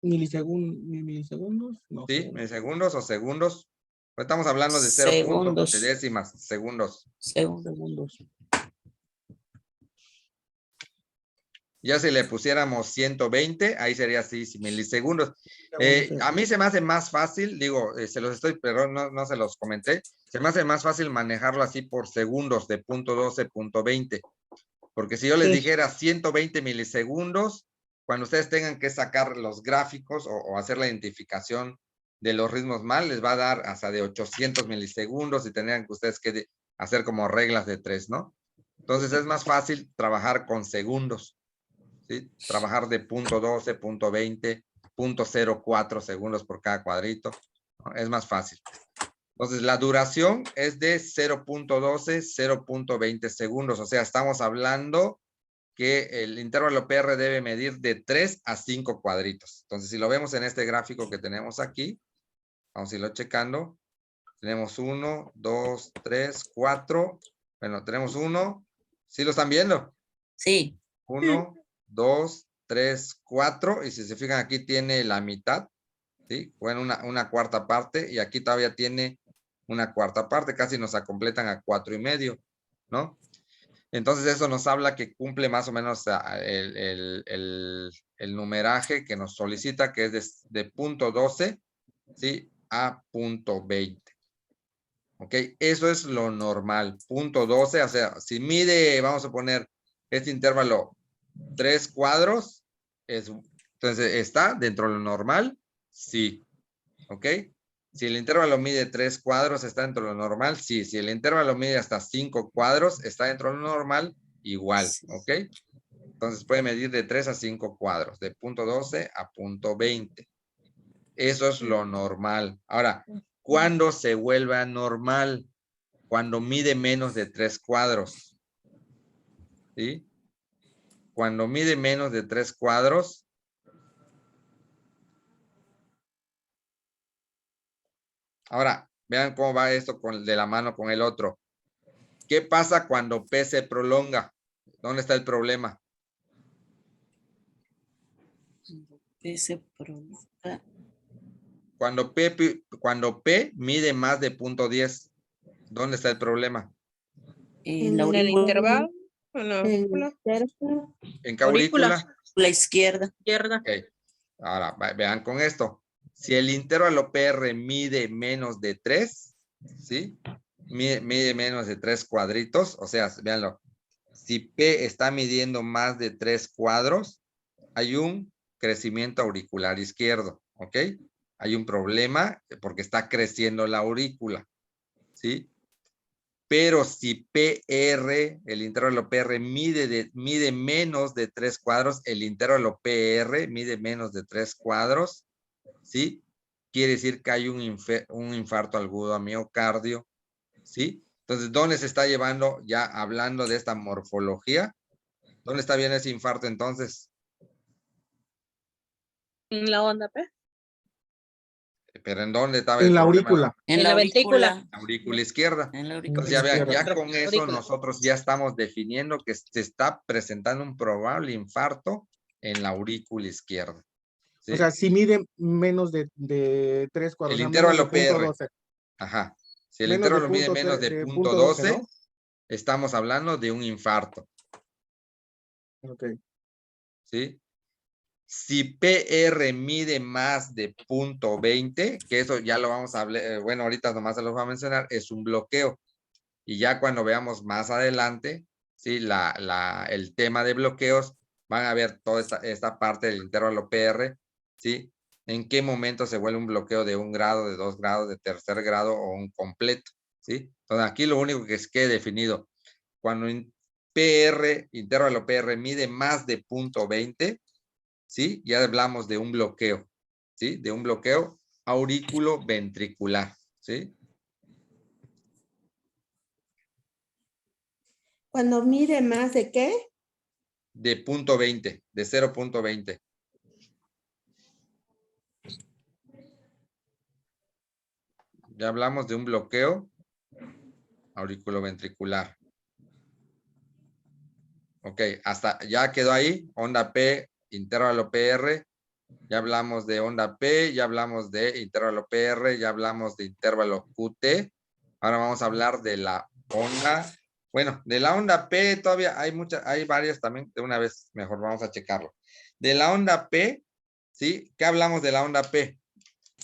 Milisegundos, no ¿Sí? sé. Milisegundos o segundos. Pues estamos hablando de 0 Segundos. de décimas, segundos. Segundos. Ya si le pusiéramos 120, ahí sería así, milisegundos. A mí se me hace más fácil, digo, se los estoy, pero no se los comenté. Se me hace más fácil manejarlo así por segundos de punto 12, punto 20. Porque si yo les dijera 120 milisegundos, cuando ustedes tengan que sacar los gráficos o hacer la identificación de los ritmos mal, les va a dar hasta de 800 milisegundos y tendrían que ustedes que hacer como reglas de 3, ¿no? Entonces es más fácil trabajar con segundos, ¿sí? Trabajar de punto 12, punto 20, punto 04 segundos por cada cuadrito, ¿no? Es más fácil. Entonces, la duración es de 0.12, 0.20 segundos. O sea, estamos hablando que el intervalo PR debe medir de 3 a 5 cuadritos. Entonces, si lo vemos en este gráfico que tenemos aquí, vamos a irlo checando. Tenemos 1, 2, 3, 4. Bueno, tenemos 1. ¿Sí lo están viendo? Sí. 1, 2, 3, 4. Y si se fijan, aquí tiene la mitad. ¿Sí? Bueno, una cuarta parte. Y aquí todavía tiene una cuarta parte, casi nos completan a 4,5, ¿no? Entonces eso nos habla que cumple más o menos el numeraje que nos solicita, que es de punto 12, ¿sí? A punto 20. ¿Ok? Eso es lo normal. Punto 12, o sea, si mide, vamos a poner este intervalo 3 cuadros, entonces está dentro de lo normal, sí. ¿Ok? Si el intervalo mide 3 cuadros, ¿está dentro de lo normal? Sí. Si el intervalo mide hasta 5 cuadros, ¿está dentro de lo normal? Igual, Sí. ¿ok? Entonces puede medir de 3 a 5 cuadros, de punto 12 a punto 20. Eso es lo normal. Ahora, ¿cuándo se vuelve anormal? Cuando mide menos de 3 cuadros. ¿Sí? Cuando mide menos de 3 cuadros, ahora, vean cómo va esto de la mano con el otro. ¿Qué pasa cuando P se prolonga? ¿Dónde está el problema? Ese prolonga. Cuando P mide más de punto 10, ¿dónde está el problema? En la En el aurícula intervalo. No, En qué aurícula. la izquierda. izquierda. Ok. Ahora, vean con esto. Si el intervalo PR mide menos de 3, ¿sí? Mide menos de 3 cuadritos, o sea, véanlo. Si P está midiendo más de 3 cuadros, hay un crecimiento auricular izquierdo, ¿ok? Hay un problema porque está creciendo la aurícula, ¿sí? Pero si PR, el intervalo PR mide menos de 3 cuadros, el intervalo PR mide menos de 3 cuadros, ¿sí? Quiere decir que hay un infarto agudo a miocardio, ¿sí? Entonces, ¿dónde se está llevando ya hablando de esta morfología? ¿Dónde está bien ese infarto entonces? En la onda P. ¿Pero en dónde estaba el En la problema? aurícula. En En la la ventrícula. aurícula. La aurícula izquierda. En la Entonces, aurícula. ya vean, ya Izquierda. con eso Aurícula. nosotros ya estamos definiendo que se está presentando un probable infarto en la aurícula izquierda. ¿Sí? O sea, si mide menos de 3 cuadros. El o sea, menos de intervalo PR. 0.12. Ajá. Si el Menos de intervalo mide punto menos de de punto punto 12, 12, ¿no? estamos hablando de un infarto. Ok. ¿Sí? Si PR mide más de punto 20, que eso ya lo vamos a hablar, bueno, ahorita nomás se lo voy a mencionar, es un bloqueo. Y ya cuando veamos más adelante, ¿sí? El tema de bloqueos, van a ver toda esta parte del intervalo PR, ¿sí? En qué momento se vuelve un bloqueo de 1 grado, de 2 grados, de tercer grado o un completo, ¿sí? Entonces aquí lo único que quede definido, cuando intervalo PR mide más de punto 20, ¿sí? Ya hablamos de un bloqueo, ¿sí? De un bloqueo aurículo-ventricular, ¿sí? Cuando mide más de qué? De punto 20, de 0.20. Ya hablamos de un bloqueo auriculoventricular. Ok, hasta ya quedó ahí, onda P, intervalo PR. Ya hablamos de onda P, ya hablamos de intervalo PR, ya hablamos de intervalo QT. Ahora vamos a hablar de la onda. Bueno, de la onda P todavía hay varias también. De una vez, mejor vamos a checarlo. De la onda P, ¿sí? ¿Qué hablamos de la onda P?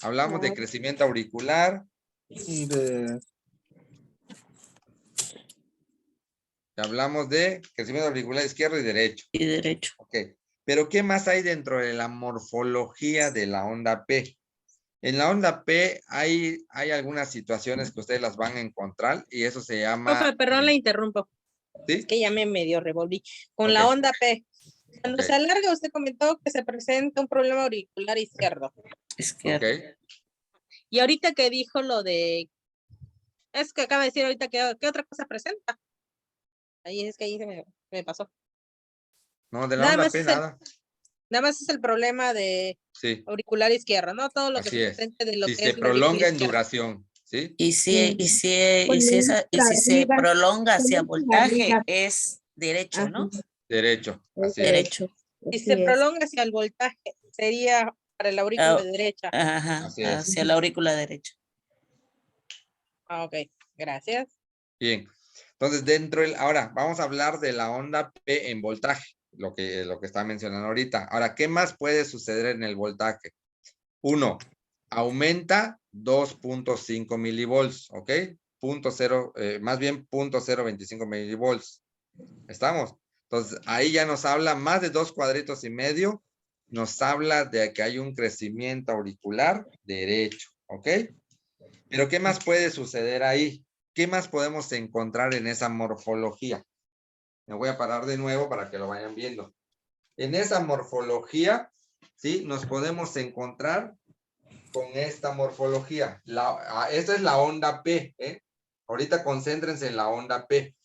Hablamos de crecimiento auricular. Y de Hablamos de crecimiento auricular izquierdo y derecho. Y derecho. Ok. Pero ¿qué más hay dentro de la morfología de la onda P? En la onda P hay algunas situaciones que ustedes las van a encontrar y eso se llama... Profe, perdón, la interrumpo. ¿Sí? Es que ya me medio revolví. Con Ok. la onda P. Cuando Ok. se alarga, usted comentó que se presenta un problema auricular izquierdo. Izquierda. Ok. Y ahorita que dijo lo de... Es que acaba de decir ahorita que ¿qué otra cosa presenta? Ahí es que ahí se me pasó. No, de la Nada onda más P es nada. Nada más es el problema de Sí, auricular izquierdo, ¿no? Todo lo que así se es. presente de lo Si que se es la aurícula prolonga en izquierda. duración, ¿sí? Y si se arriba, prolonga hacia voltaje, arriba. es derecho, ¿no? Derecho, así es. Derecho. Si Así se es. prolonga hacia el voltaje, sería para la aurícula Ah, derecha. Ajá, Así es. hacia la aurícula derecha. Ah, ok, gracias. Bien. Entonces, ahora vamos a hablar de la onda P en voltaje, lo que está mencionando ahorita. Ahora, ¿qué más puede suceder en el voltaje? 1, aumenta 2.5 milivolts, ¿ok? Más bien 0.025 milivolts. ¿Estamos? Entonces, ahí ya nos habla más de 2 cuadritos y medio, nos habla de que hay un crecimiento auricular derecho, ¿ok? Pero ¿qué más puede suceder ahí? ¿Qué más podemos encontrar en esa morfología? Me voy a parar de nuevo para que lo vayan viendo. En esa morfología, ¿sí? Nos podemos encontrar con esta morfología. Esta es la onda P, ¿eh? Ahorita concéntrense en la onda P.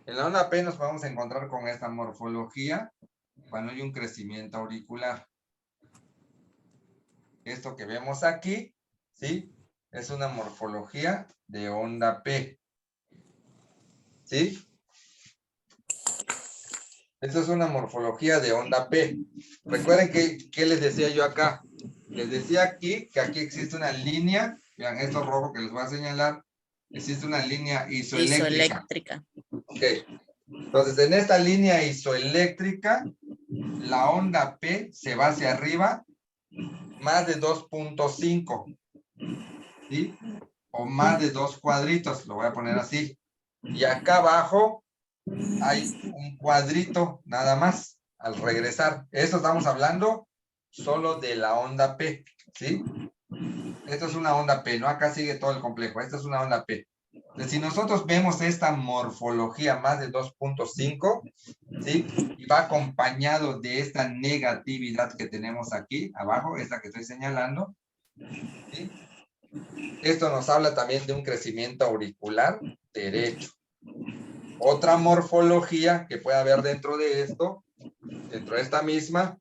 En la onda P nos vamos a encontrar con esta morfología cuando hay un crecimiento auricular. Esto que vemos aquí, ¿sí? Es una morfología de onda P. ¿Sí? Esto es una morfología de onda P. Recuerden que les decía yo acá. Les decía aquí que aquí existe una línea. Vean, esto rojo que les voy a señalar. Existe una línea isoeléctrica. Isoeléctrica. Ok. Entonces, en esta línea isoeléctrica, la onda P se va hacia arriba más de 2.5. ¿Sí? O más de 2 cuadritos. Lo voy a poner así. Y acá abajo hay un cuadrito nada más al regresar. Esto estamos hablando solo de la onda P, ¿sí? Esto es una onda P, ¿no? Acá sigue todo el complejo. Esto es una onda P. Entonces, si nosotros vemos esta morfología más de 2.5, ¿sí? Y va acompañado de esta negatividad que tenemos aquí abajo, esta que estoy señalando, ¿sí? Esto nos habla también de un crecimiento auricular derecho. Otra morfología que puede haber dentro de esto, dentro de esta misma,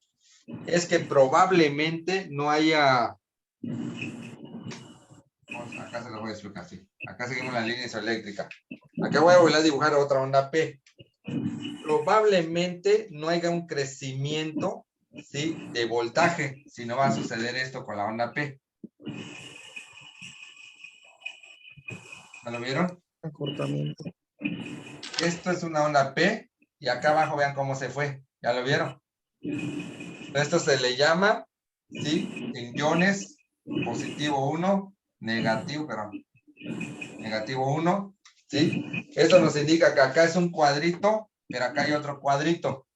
es que probablemente no haya... Acá se lo voy a explicar así. Acá seguimos la línea isoeléctrica. Acá voy a volver a dibujar otra onda P. Probablemente no haya un crecimiento, ¿sí?, de voltaje, si no va a suceder esto con la onda P. ¿Me lo vieron? Acortamiento. Esto es una onda P y acá abajo vean cómo se fue. ¿Ya lo vieron? Esto se le llama, ¿sí?, en iones positivo 1, negativo, perdón, negativo 1, ¿sí? Esto nos indica que acá es un cuadrito, pero acá hay otro cuadrito.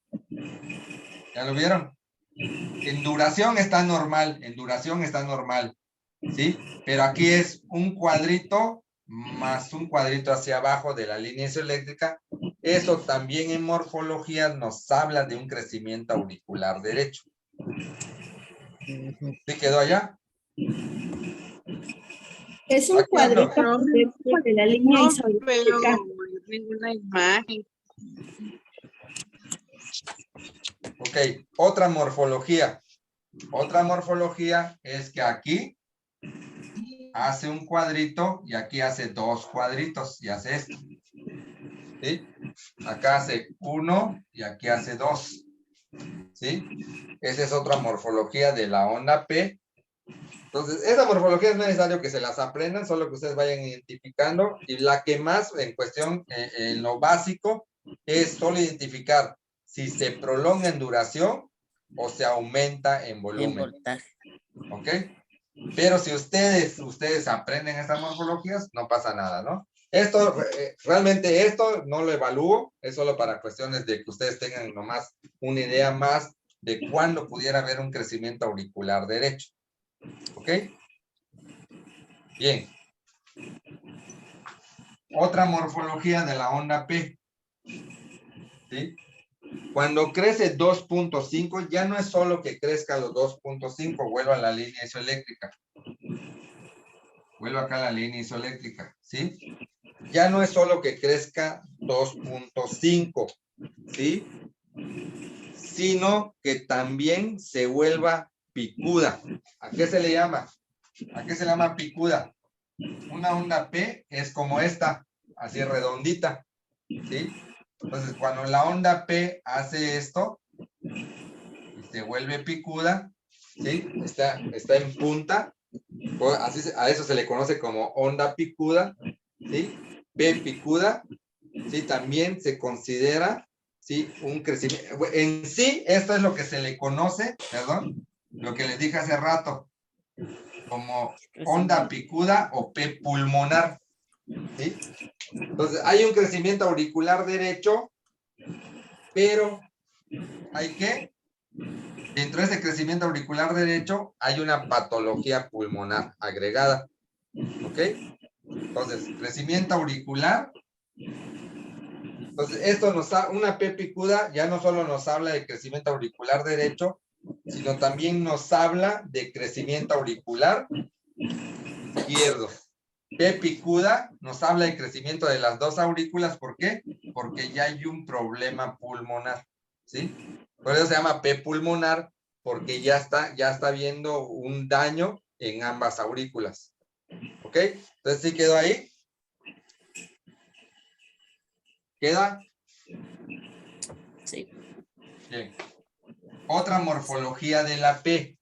¿Ya lo vieron? En duración está normal, ¿sí? Pero aquí es un cuadrito más un cuadrito hacia abajo de la línea isoeléctrica. Eso también en morfología nos habla de un crecimiento auricular derecho. ¿Sí quedó allá? Es un Aquí ando. cuadrito de la línea No isoeléctrica. veo ninguna imagen. Ok, otra morfología. Otra morfología es que aquí hace un cuadrito y aquí hace dos cuadritos y hace esto. ¿Sí? Acá hace uno y aquí hace dos. ¿Sí? Esa es otra morfología de la onda P. Entonces, esa morfología es necesario que se las aprendan, solo que ustedes vayan identificando. Y la que más en cuestión, en lo básico, es solo identificar si se prolonga en duración o se aumenta en En volumen. voltaje. ¿Ok? Pero si ustedes aprenden estas morfologías, no pasa nada, ¿no? Esto, realmente esto no lo evalúo, es solo para cuestiones de que ustedes tengan nomás una idea más de cuándo pudiera haber un crecimiento auricular derecho. ¿Ok? Bien. Otra morfología de la onda P. ¿Sí? Cuando crece 2.5, ya no es solo que crezca los 2.5, vuelvo a la línea isoeléctrica. Vuelvo acá a la línea isoeléctrica, ¿sí? Ya no es solo que crezca 2.5, ¿sí? Sino que también se vuelva picuda. ¿A qué se le llama? ¿A qué se le llama picuda? Una onda P es como esta, así redondita, ¿sí? Entonces, cuando la onda P hace esto, y se vuelve picuda, ¿sí? Está en punta, pues así, a eso se le conoce como onda picuda, ¿sí? P picuda, ¿sí? También se considera, ¿sí?, un crecimiento. En sí, esto es lo que se le conoce, perdón, lo que les dije hace rato, como onda picuda o P pulmonar, ¿sí? Entonces, hay un crecimiento auricular derecho, pero hay que, dentro de ese crecimiento auricular derecho, hay una patología pulmonar agregada, ¿ok? Entonces, crecimiento auricular. Entonces, esto nos da una P picuda, ya no solo nos habla de crecimiento auricular derecho, sino también nos habla de crecimiento auricular izquierdo. P picuda nos habla de crecimiento de las dos aurículas. ¿Por qué? Porque ya hay un problema pulmonar, ¿sí? Por eso se llama P pulmonar, porque ya está viendo un daño en ambas aurículas. ¿Ok? Entonces, ¿sí quedó ahí? ¿Queda? Sí. Bien. Otra morfología de la P,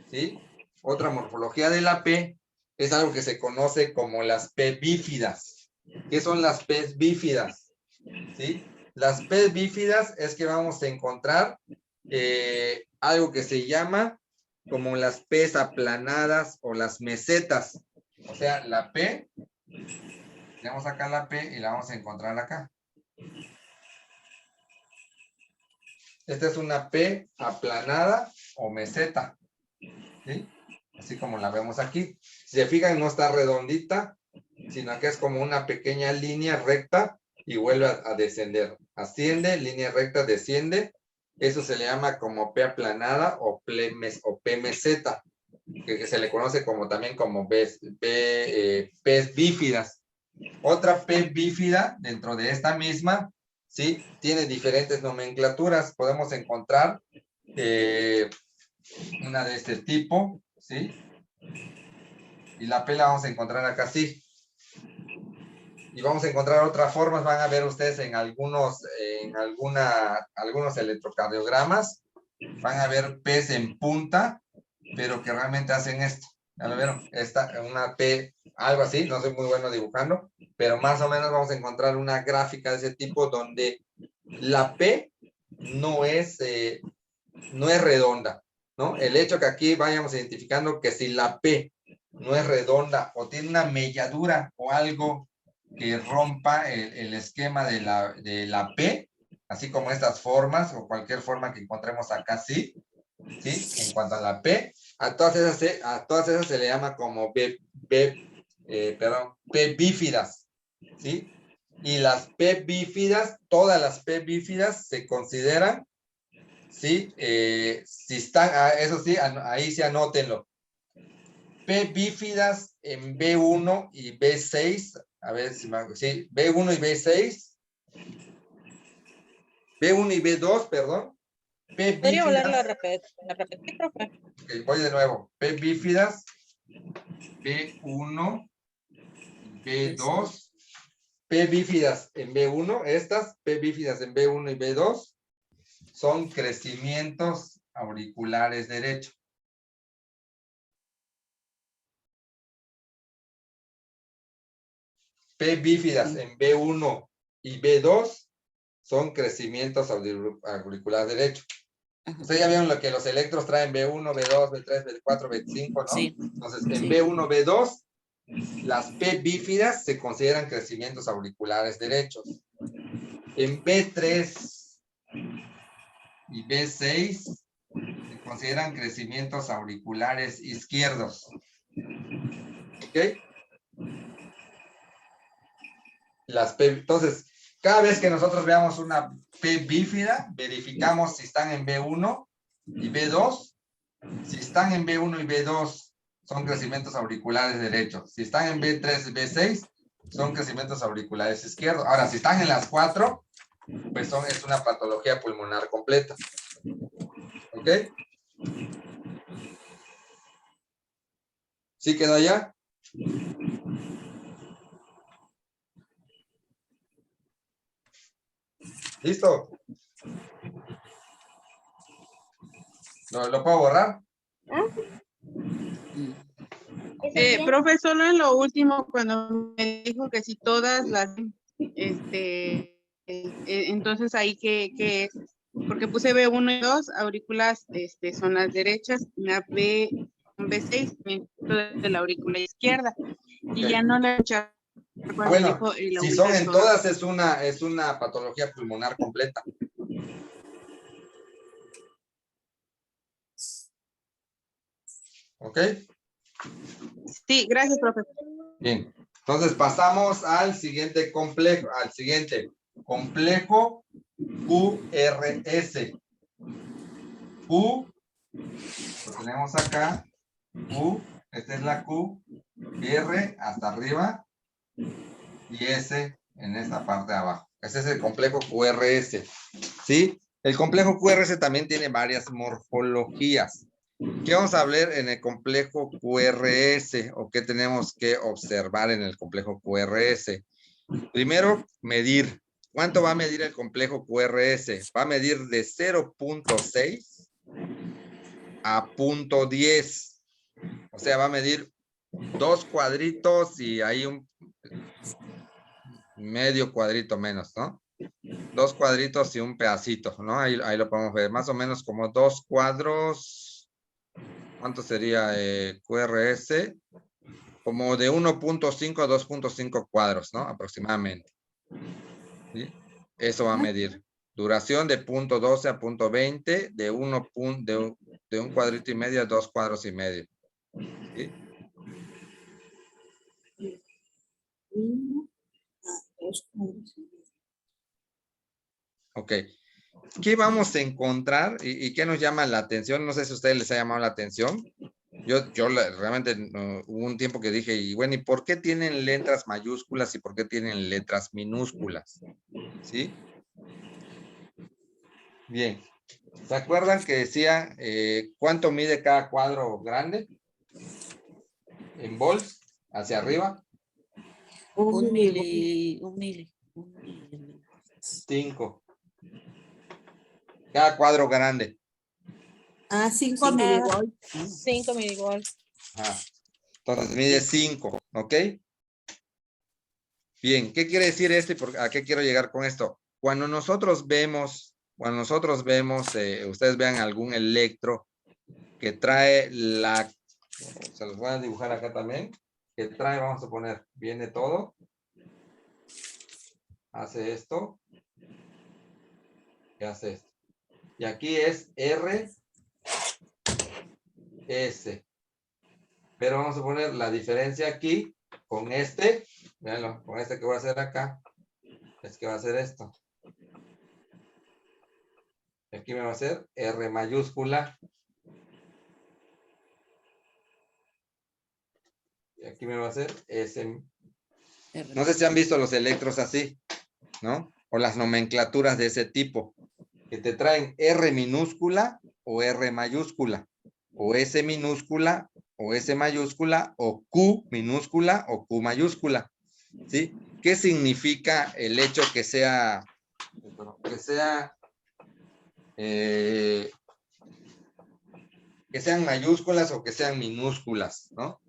¿sí? Otra morfología de la P es algo que se conoce como las P bífidas. ¿Qué son las P bífidas? ¿Sí? Las P bífidas es que vamos a encontrar algo que se llama como las P aplanadas o las mesetas. O sea, la P, tenemos acá la P y la vamos a encontrar acá. Esta es una P aplanada o meseta, ¿sí? Así como la vemos aquí. Si se fijan, no está redondita, sino que es como una pequeña línea recta y vuelve a descender. Asciende, línea recta, desciende. Eso se le llama como P aplanada o P meseta, que se le conoce como también como P's bífidas. Otra P bífida dentro de esta misma, ¿sí? Tiene diferentes nomenclaturas. Podemos encontrar una de este tipo, ¿sí? Y la P la vamos a encontrar acá así. Y vamos a encontrar otras formas, van a ver ustedes en algunos electrocardiogramas, van a ver P's en punta, pero que realmente hacen esto. ¿Ya lo vieron? Esta, una P, algo así, no soy muy bueno dibujando, pero más o menos vamos a encontrar una gráfica de ese tipo donde la P no es redonda, ¿no? El hecho que aquí vayamos identificando que si la P no es redonda o tiene una melladura o algo que rompa el esquema de la P, así como estas formas o cualquier forma que encontremos acá, ¿sí? En cuanto a la P, a todas esas se le llama como P bífidas, ¿sí? Y las P bífidas, todas las P bífidas se consideran, ¿sí? Si están, eso sí, ahí sí anótenlo. P bífidas en B1 y B6, a ver si me hago, sí, B1 y B6, B1 y B2, perdón. P ¿Podría volverlo a bífidas, repetir, profe? okay, voy de nuevo. P bífidas, B1, B2, P bífidas en B1, estas P bífidas en B1 y B2 son crecimientos auriculares derechos. P bífidas en B1 y B2 son crecimientos auriculares derechos. Ustedes ya vieron lo que los electros traen B1, B2, B3, B4, B5, ¿no? Sí. Entonces, en Sí. B1, B2, las P bífidas se consideran crecimientos auriculares derechos. En B3 y B6 se consideran crecimientos auriculares izquierdos. ¿Ok? Entonces, cada vez que nosotros veamos una P bífida, verificamos si están en B1 y B2. Si están en B1 y B2, son crecimientos auriculares derechos. Si están en B3 y B6, son crecimientos auriculares izquierdos. Ahora, si están en las 4, pues es una patología pulmonar completa. ¿Ok? ¿Sí quedó ya? ¿Listo? ¿Lo puedo borrar? Profe, solo en lo último, cuando me dijo que si todas las, entonces ahí que es, porque puse B1 y 2, auriculares son las derechas, la B6 de la aurícula izquierda, y ya no la escuché cuando Bueno, dijo el si son en aumento. todas, es una patología pulmonar completa. ¿Ok? Sí, gracias, profe. Bien, entonces pasamos al siguiente complejo, complejo QRS. Q, lo tenemos acá, Q, esta es la Q, R hasta arriba y S en esta parte de abajo. Ese es el complejo QRS, ¿sí? El complejo QRS también tiene varias morfologías. ¿Qué vamos a hablar en el complejo QRS o qué tenemos que observar en el complejo QRS? Primero, medir. ¿Cuánto va a medir el complejo QRS? Va a medir de 0.6 a 0.10. O sea, va a medir 2 cuadritos y hay un medio cuadrito menos, ¿no? 2 cuadritos y un pedacito, ¿no? Ahí lo podemos ver. Más o menos como 2 cuadros. ¿Cuánto sería QRS? Como de 1.5 a 2.5 cuadros, ¿no? Aproximadamente. ¿Sí? Eso va a medir. Duración de 0.12 a 0.20, de un cuadrito y medio a 2 cuadros y medio. ¿Sí? Ok. ¿Qué vamos a encontrar y qué nos llama la atención? No sé si a ustedes les ha llamado la atención. Realmente hubo un tiempo que dije, y bueno, ¿y por qué tienen letras mayúsculas y por qué tienen letras minúsculas? ¿Sí? Bien. ¿Se acuerdan que decía cuánto mide cada cuadro grande? En volts, hacia arriba. Un mili. 5. Cada cuadro grande. 5 Sí. milivolts. 5 milivolts. Ajá. Entonces mide 5, ¿ok? Bien, ¿qué quiere decir esto y a qué quiero llegar con esto? Cuando nosotros vemos, ustedes vean algún electro que trae se los voy a dibujar acá también, que trae, vamos a poner, viene todo, hace esto, y hace esto. Y aquí es R, S. Pero vamos a poner la diferencia aquí con este, véanlo, con este que voy a hacer acá, es que va a hacer esto. Aquí me va a hacer R mayúscula. Y aquí me va a hacer S. No sé si han visto los electros así, ¿no? O las nomenclaturas de ese tipo, que te traen R minúscula o R mayúscula, o S minúscula o S mayúscula, o Q minúscula o Q mayúscula, ¿sí? ¿Qué significa el hecho que sean mayúsculas o que sean minúsculas, ¿no?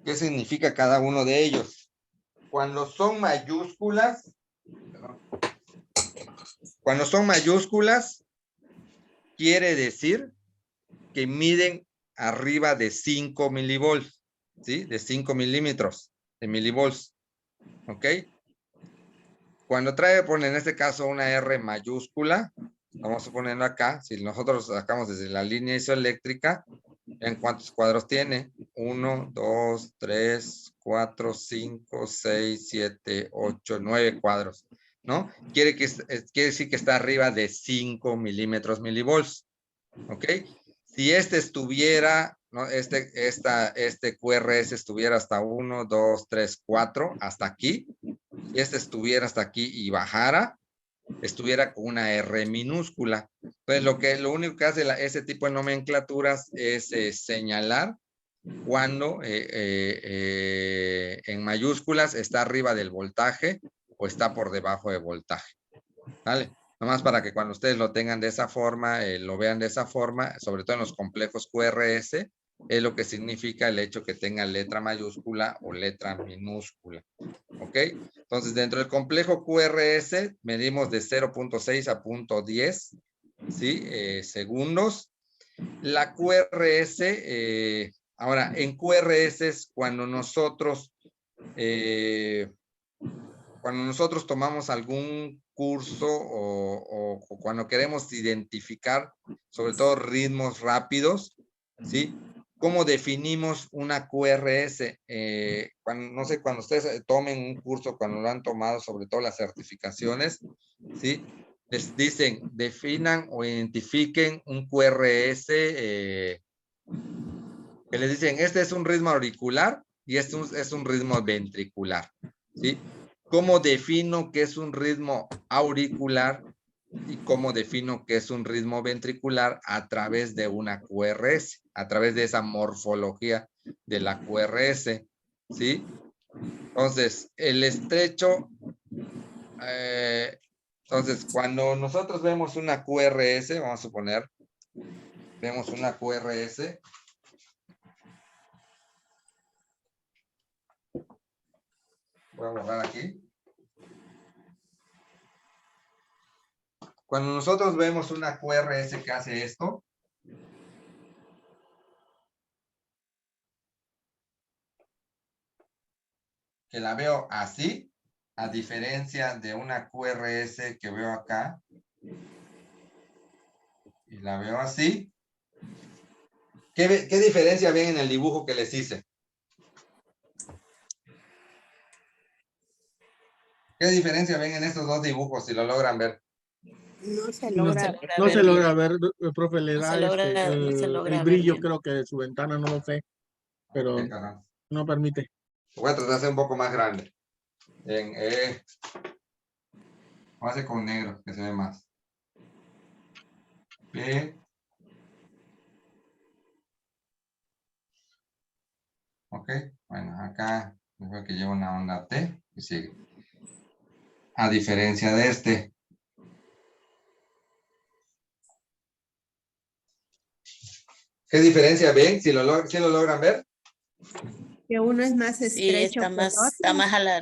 ¿Qué significa cada uno de ellos? Cuando son mayúsculas, quiere decir que miden arriba de 5 milivolts, ¿sí? De 5 milímetros de milivolts, ¿ok? Cuando pone en este caso una R mayúscula, vamos a ponerlo acá, si nosotros sacamos desde la línea isoeléctrica, ¿en cuántos cuadros tiene? 1, 2, 3, 4, 5, 6, 7, 8, 9 cuadros, ¿no? Quiere decir que está arriba de 5 milímetros milivolts, ¿ok? Si este estuviera, ¿no? Este QRS estuviera hasta 1, 2, 3, 4, hasta aquí, y este estuviera hasta aquí y bajara, estuviera con una R minúscula. Entonces, lo único que hace ese tipo de nomenclaturas es señalar cuando en mayúsculas está arriba del voltaje o está por debajo de voltaje. ¿Vale? Nomás para que cuando ustedes lo tengan de esa forma, lo vean de esa forma, sobre todo en los complejos QRS, es lo que significa el hecho que tenga letra mayúscula o letra minúscula. ¿Ok? Entonces, dentro del complejo QRS, medimos de 0.6 a 0.10, ¿sí? Segundos. La QRS, ahora, en QRS es cuando nosotros tomamos algún curso o cuando queremos identificar, sobre todo ritmos rápidos, ¿sí? ¿Cómo definimos una QRS? No sé, cuando ustedes tomen un curso, cuando lo han tomado, sobre todo las certificaciones, ¿sí? Les dicen, definan o identifiquen un QRS, que les dicen, este es un ritmo auricular y este es un ritmo ventricular, ¿sí? ¿Cómo defino qué es un ritmo auricular y cómo defino qué es un ritmo ventricular? A través de una QRS, a través de esa morfología de la QRS, ¿sí? Entonces, el estrecho, entonces, cuando nosotros vemos una QRS, vamos a suponer, vemos una QRS, voy a borrar aquí. Cuando nosotros vemos una QRS que hace esto, que la veo así, a diferencia de una QRS que veo acá, y la veo así. ¿Qué diferencia ven en el dibujo que les hice? ¿Qué diferencia ven en estos dos dibujos si lo logran ver? No se No logra. No se ver logra bien. ver, profe, le No da se logra, no se el logra ver brillo, bien. creo que de su ventana, no lo sé, pero Qué carajo. no permite. Voy a tratar de hacer un poco más grande. Bien, voy a hacer con negro, que se ve más. Bien. Ok, bueno, acá veo que lleva una onda T y sigue. A diferencia de este. ¿Qué diferencia ven? Si lo logran ver. Que uno es más Sí, estrecho que el está otro. más a la...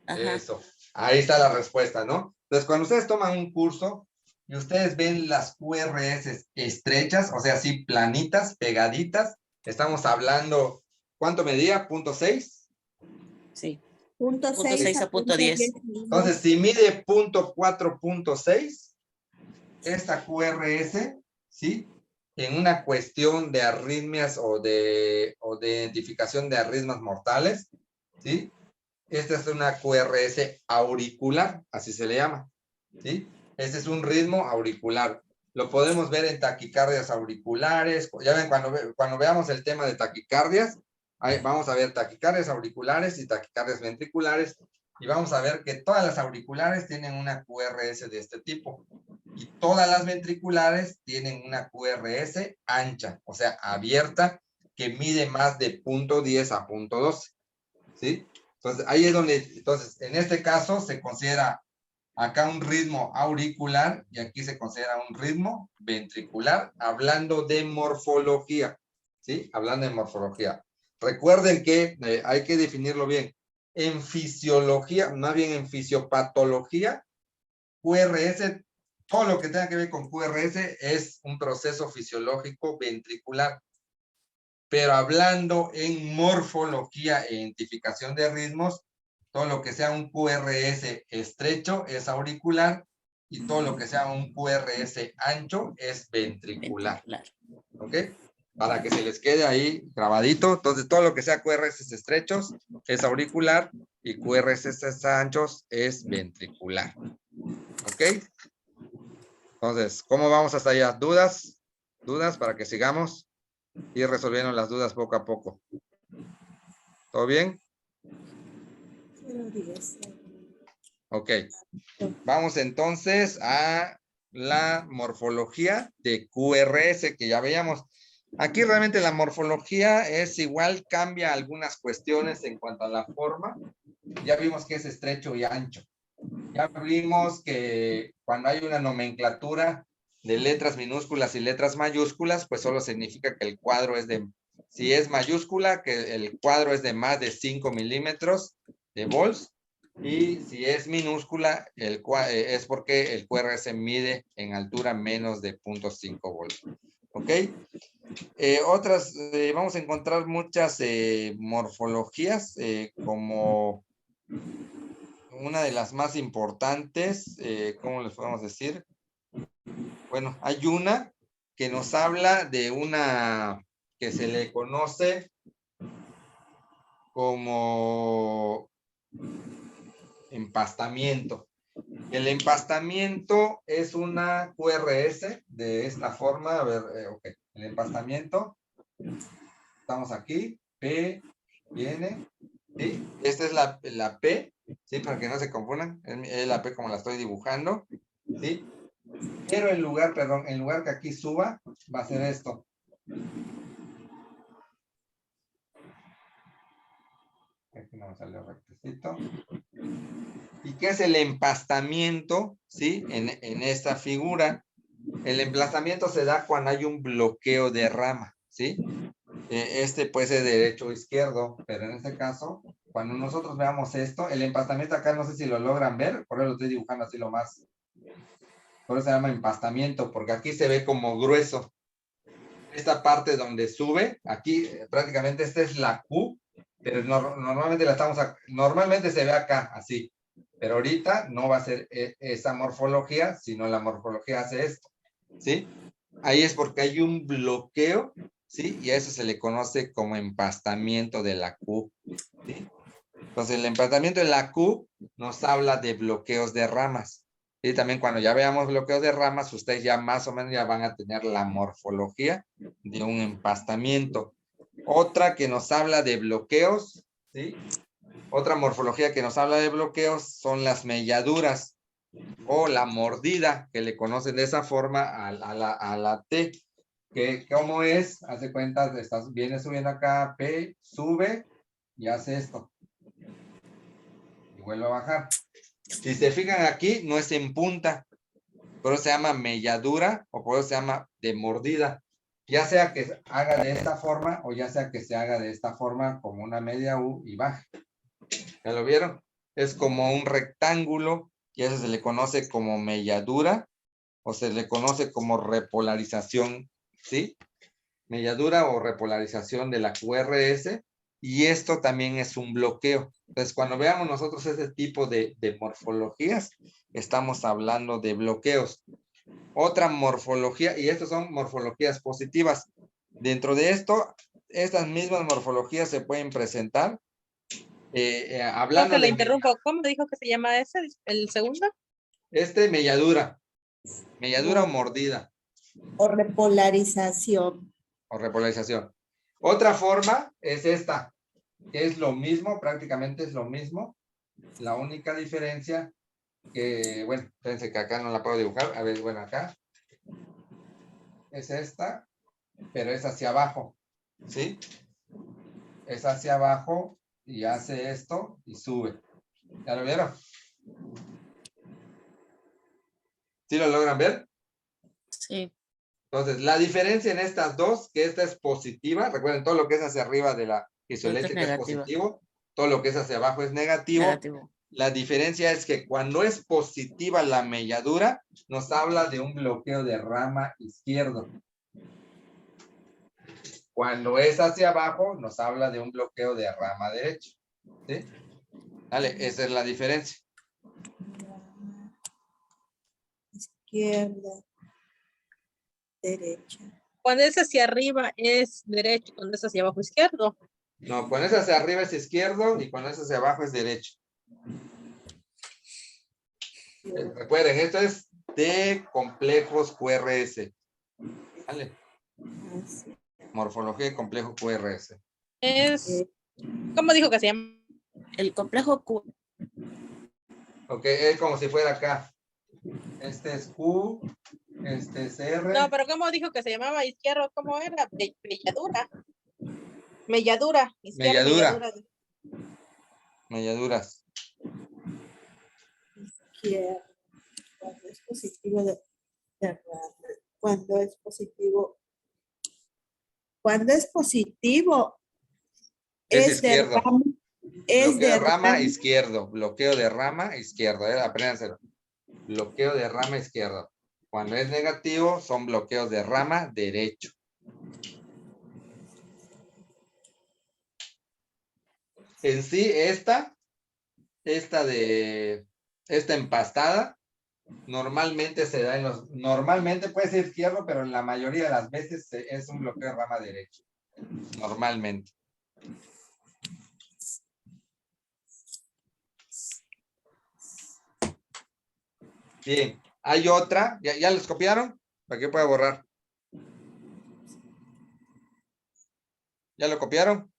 Ajá. Eso. Ahí está la respuesta, ¿no? Entonces, cuando ustedes toman un curso y ustedes ven las QRS estrechas, o sea, así planitas, pegaditas, estamos hablando, ¿cuánto medía? ¿0.6? Sí. Punto Punto 6 6 a a punto 10. Entonces, si mide 0.4.6, esta QRS, ¿sí? En una cuestión de arritmias o de identificación de arritmias mortales, ¿sí? Esta es una QRS auricular, así se le llama, ¿sí? Este es un ritmo auricular. Lo podemos ver en taquicardias auriculares. Ya ven, cuando veamos el tema de taquicardias, ahí vamos a ver taquicardias auriculares y taquicardias ventriculares, y vamos a ver que todas las auriculares tienen una QRS de este tipo, y todas las ventriculares tienen una QRS ancha, o sea, abierta, que mide más de 0.10 a 0.12, ¿sí? Entonces, ahí es donde, entonces, en este caso se considera acá un ritmo auricular y aquí se considera un ritmo ventricular, hablando de morfología, ¿sí? Hablando de morfología. Recuerden que hay que definirlo bien. En fisiología, más bien en fisiopatología, QRS, todo lo que tenga que ver con QRS es un proceso fisiológico ventricular. Pero hablando en morfología e identificación de ritmos, todo lo que sea un QRS estrecho es auricular y todo lo que sea un QRS ancho es ventricular. ¿Ok? Para que se les quede ahí grabadito. Entonces, todo lo que sea QRS estrechos es auricular y QRS anchos es ventricular. ¿Ok? Entonces, ¿cómo vamos hasta allá? ¿Dudas? ¿Dudas para que sigamos? Ir resolviendo las dudas poco a poco. ¿Todo bien? Ok. Vamos entonces a la morfología de QRS que ya veíamos. Aquí realmente la morfología es igual, cambia algunas cuestiones en cuanto a la forma. Ya vimos que es estrecho y ancho. Ya vimos que cuando hay una nomenclatura de letras minúsculas y letras mayúsculas, pues solo significa que el cuadro es de, si es mayúscula, que el cuadro es de más de 5 milímetros de volts, y si es minúscula, es porque el QRS mide en altura menos de 0.5 volts. ¿Ok? Vamos a encontrar muchas morfologías, como una de las más importantes, ¿cómo les podemos decir? Bueno, hay una que nos habla de una que se le conoce como empastamiento. El empastamiento es una QRS de esta forma. A ver, ok. El empastamiento. Estamos aquí. P viene. ¿Sí? Esta es la P. ¿Sí? Para que no se confundan. Es la P como la estoy dibujando. ¿Sí? Pero en lugar que aquí suba, va a ser esto. Aquí no me salió rectecito. ¿Y qué es el empastamiento? ¿Sí? En esta figura. El emplazamiento se da cuando hay un bloqueo de rama, ¿sí? Este puede ser derecho o izquierdo, pero en este caso, cuando nosotros veamos esto, el empastamiento acá no sé si lo logran ver, por eso lo estoy dibujando así lo más. Por eso se llama empastamiento, porque aquí se ve como grueso. Esta parte donde sube, aquí prácticamente esta es la Q, pero normalmente se ve acá, así. Pero ahorita no va a ser esa morfología, sino la morfología hace esto, ¿sí? Ahí es porque hay un bloqueo, ¿sí? Y a eso se le conoce como empastamiento de la Q, ¿sí? Entonces, el empastamiento de la Q nos habla de bloqueos de ramas. Y también cuando ya veamos bloqueos de ramas, ustedes ya más o menos ya van a tener la morfología de un empastamiento. Otra que nos habla de bloqueos, ¿sí? Otra morfología que nos habla de bloqueos son las melladuras o la mordida, que le conocen de esa forma a la T. Que ¿cómo es? Hace cuenta, viene subiendo acá, P, sube y hace esto. Y vuelve a bajar. Si se fijan aquí, no es en punta. Por eso se llama melladura o por eso se llama de mordida. Ya sea que haga de esta forma o ya sea que se haga de esta forma como una media U y baje. ¿Ya lo vieron? Es como un rectángulo y eso se le conoce como melladura o se le conoce como repolarización, ¿sí? Melladura o repolarización de la QRS. Y esto también es un bloqueo. Entonces, cuando veamos nosotros ese tipo de morfologías, estamos hablando de bloqueos. Otra morfología, y estas son morfologías positivas. Dentro de esto, estas mismas morfologías se pueden presentar. Hablando que le de interrumpo. ¿Cómo dijo que se llama ese? ¿El segundo? melladura. Melladura o mordida. O repolarización. O repolarización. Otra forma es esta, que es lo mismo, prácticamente es lo mismo. La única diferencia que, bueno, fíjense que acá no la puedo dibujar. A ver, bueno, acá es esta, pero es hacia abajo, ¿sí? Es hacia abajo y hace esto y sube. ¿Ya lo vieron? ¿Sí lo logran ver? Sí. Entonces, la diferencia en estas dos, que esta es positiva, recuerden, todo lo que es hacia arriba de la isoeléctrica es negativa. positivo, todo lo que es hacia abajo es negativo. Negativo. La diferencia es que cuando es positiva la melladura, nos habla de un bloqueo de rama izquierdo. Cuando es hacia abajo, nos habla de un bloqueo de rama derecho. ¿Sí? Vale, esa es la diferencia. Izquierda. Derecha. Cuando es hacia arriba es derecho, cuando es hacia abajo izquierdo. No, cuando es hacia arriba es izquierdo y cuando es hacia abajo es derecho. Recuerden, esto es de complejos QRS. ¿Vale? Morfología de complejo QRS. Es, ¿cómo dijo que se llama? El complejo Q. Ok, es como si fuera acá. Este es Q, este es R. No, pero ¿cómo dijo que se llamaba izquierdo? ¿Cómo era? Melladura. Melladura. Izquierdo, Melladura. Melladuras. Izquierda. Cuando es positivo de rama. Cuando es positivo. Cuando es positivo. Es de izquierdo. rama. Es Bloqueo de de rama izquierdo. Bloqueo de rama izquierdo. Apréndanselo. Bloqueo de rama izquierdo. Cuando es negativo, son bloqueos de rama derecho. En sí, esta empastada, normalmente se da normalmente puede ser izquierdo, pero en la mayoría de las veces es un bloqueo de rama derecho. Normalmente. Bien, hay otra, ¿ya los copiaron? ¿Para qué pueda borrar? ¿Ya lo copiaron?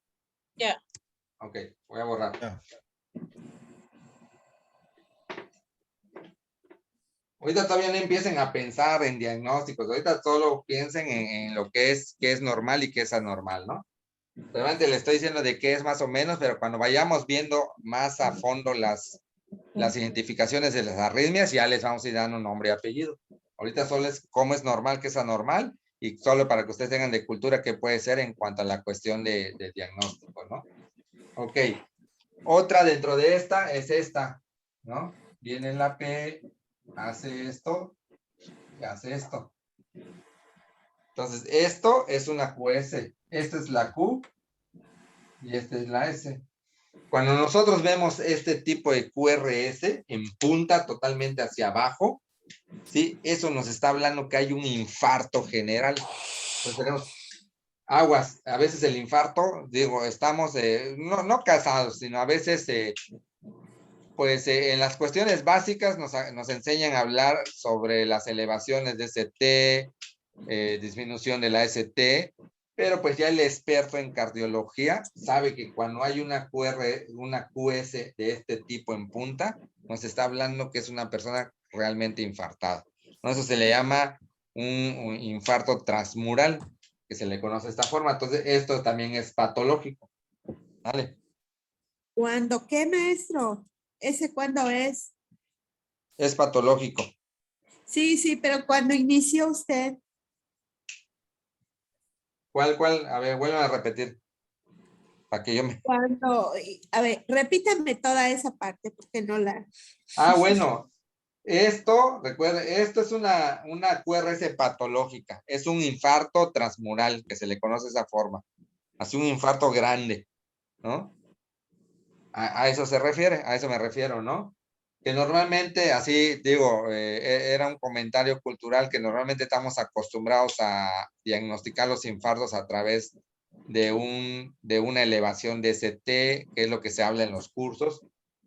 Ya. Ok, voy a borrar. Ahorita todavía no empiecen a pensar en diagnósticos, ahorita solo piensen en lo que es normal y qué es anormal, ¿no? Realmente le estoy diciendo de qué es más o menos, pero cuando vayamos viendo más a fondo las identificaciones de las arritmias, ya les vamos a ir dando nombre y apellido. Ahorita solo es cómo es normal, qué es anormal, y solo para que ustedes tengan de cultura qué puede ser en cuanto a la cuestión de diagnóstico, ¿no? Ok. Otra dentro de esta es esta, ¿no? Viene la P, hace esto, y hace esto. Entonces, esto es una QS. Esta es la Q, y esta es la S. Cuando nosotros vemos este tipo de QRS en punta totalmente hacia abajo, ¿sí? Eso nos está hablando que hay un infarto general. Entonces tenemos aguas. A veces el infarto, digo, estamos, no casados, sino a veces pues en las cuestiones básicas nos enseñan a hablar sobre las elevaciones de ST, disminución de la ST, pero pues ya el experto en cardiología sabe que cuando hay una QS de este tipo en punta, nos está hablando que es una persona realmente infartada, ¿no? Eso se le llama un infarto transmural, que se le conoce de esta forma. Entonces, esto también es patológico. ¿Vale? ¿Cuándo qué, maestro? ¿Ese cuándo es? Es patológico. Sí, sí, pero cuando inició usted, ¿Cuál? A ver, vuelvan a repetir. Para que yo me... cuando, a ver, repítame toda esa parte porque no la... Ah, bueno. Esto, recuerde, esto es una QRS patológica. Es un infarto transmural, que se le conoce de esa forma. Así un infarto grande, ¿no? A eso se refiere, a eso me refiero, ¿no? Que normalmente, así digo, era un comentario cultural que normalmente estamos acostumbrados a diagnosticar los infartos a través de una elevación de ST, que es lo que se habla en los cursos,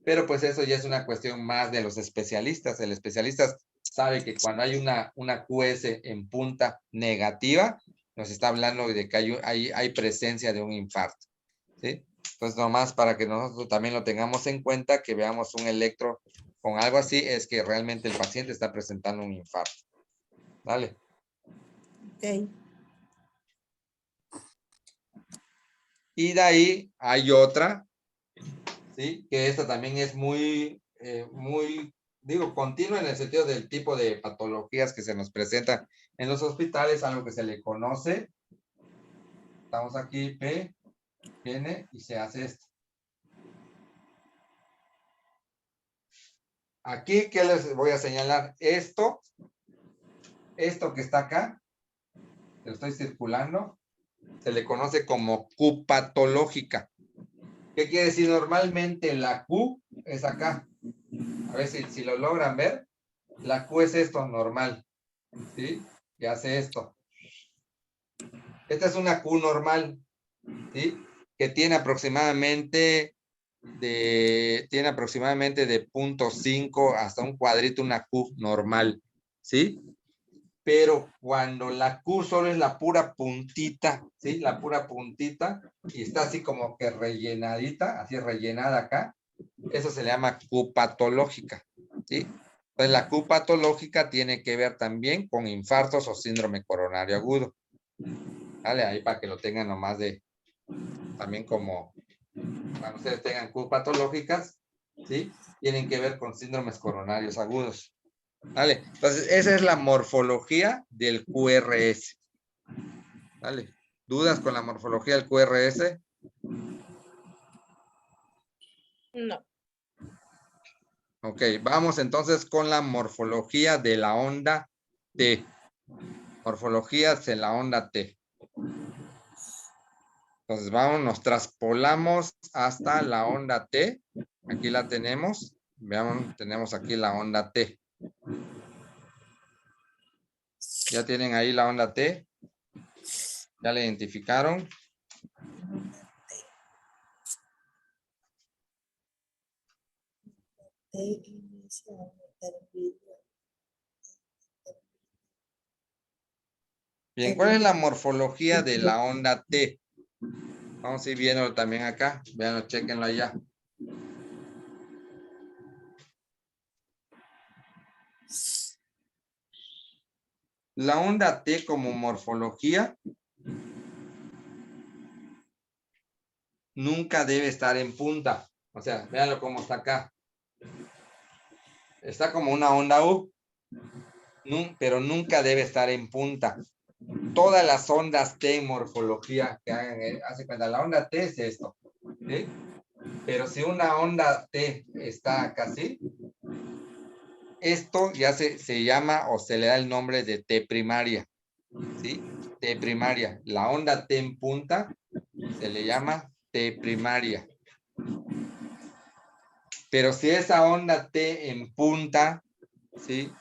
pero pues eso ya es una cuestión más de los especialistas. El especialista sabe que cuando hay una QS en punta negativa, nos está hablando de que hay presencia de un infarto, ¿sí? Entonces, nomás para que nosotros también lo tengamos en cuenta, que veamos un electro con algo así, es que realmente el paciente está presentando un infarto. ¿Vale? Ok. Y de ahí hay otra, ¿sí? Que esta también es muy, digo, continua en el sentido del tipo de patologías que se nos presentan en los hospitales, algo que se le conoce. Estamos aquí, P, viene y se hace esto. Aquí, ¿qué les voy a señalar? Esto que está acá, que lo estoy circulando, se le conoce como Q patológica. ¿Qué quiere decir? Normalmente la Q es acá. A ver si lo logran ver. La Q es esto normal, ¿sí? Y hace esto. Esta es una Q normal, ¿sí? Que tiene aproximadamente de 0.5 hasta un cuadrito, una Q normal, ¿sí? Pero cuando la Q solo es la pura puntita, ¿sí? La pura puntita, y está así como que rellenadita, así rellenada acá, eso se le llama Q patológica, ¿sí? Entonces la Q patológica tiene que ver también con infartos o síndrome coronario agudo. ¿Vale? Ahí para que lo tengan nomás también como, cuando ustedes tengan Q patológicas, ¿sí? Tienen que ver con síndromes coronarios agudos. ¿Vale? Entonces, esa es la morfología del QRS. ¿Vale? ¿Dudas con la morfología del QRS? No. Ok, vamos entonces con la morfología de la onda T. Morfologías en la onda T. Entonces, vamos, nos traspolamos hasta la onda T. Aquí la tenemos. Veamos, tenemos aquí la onda T. ¿Ya tienen ahí la onda T? ¿Ya la identificaron? Bien, ¿cuál es la morfología de la onda T? Vamos a ir viéndolo también acá. Veanlo, chequenlo allá. La onda T como morfología nunca debe estar en punta. O sea, véanlo cómo está acá. Está como una onda U, pero nunca debe estar en punta. Todas las ondas T en morfología que hagan, hace cuenta, la onda T es esto, ¿sí? Pero si una onda T está acá así, esto ya se llama o se le da el nombre de T primaria, ¿sí? T primaria. La onda T en punta se le llama T primaria. Pero si esa onda T en punta, ¿sí?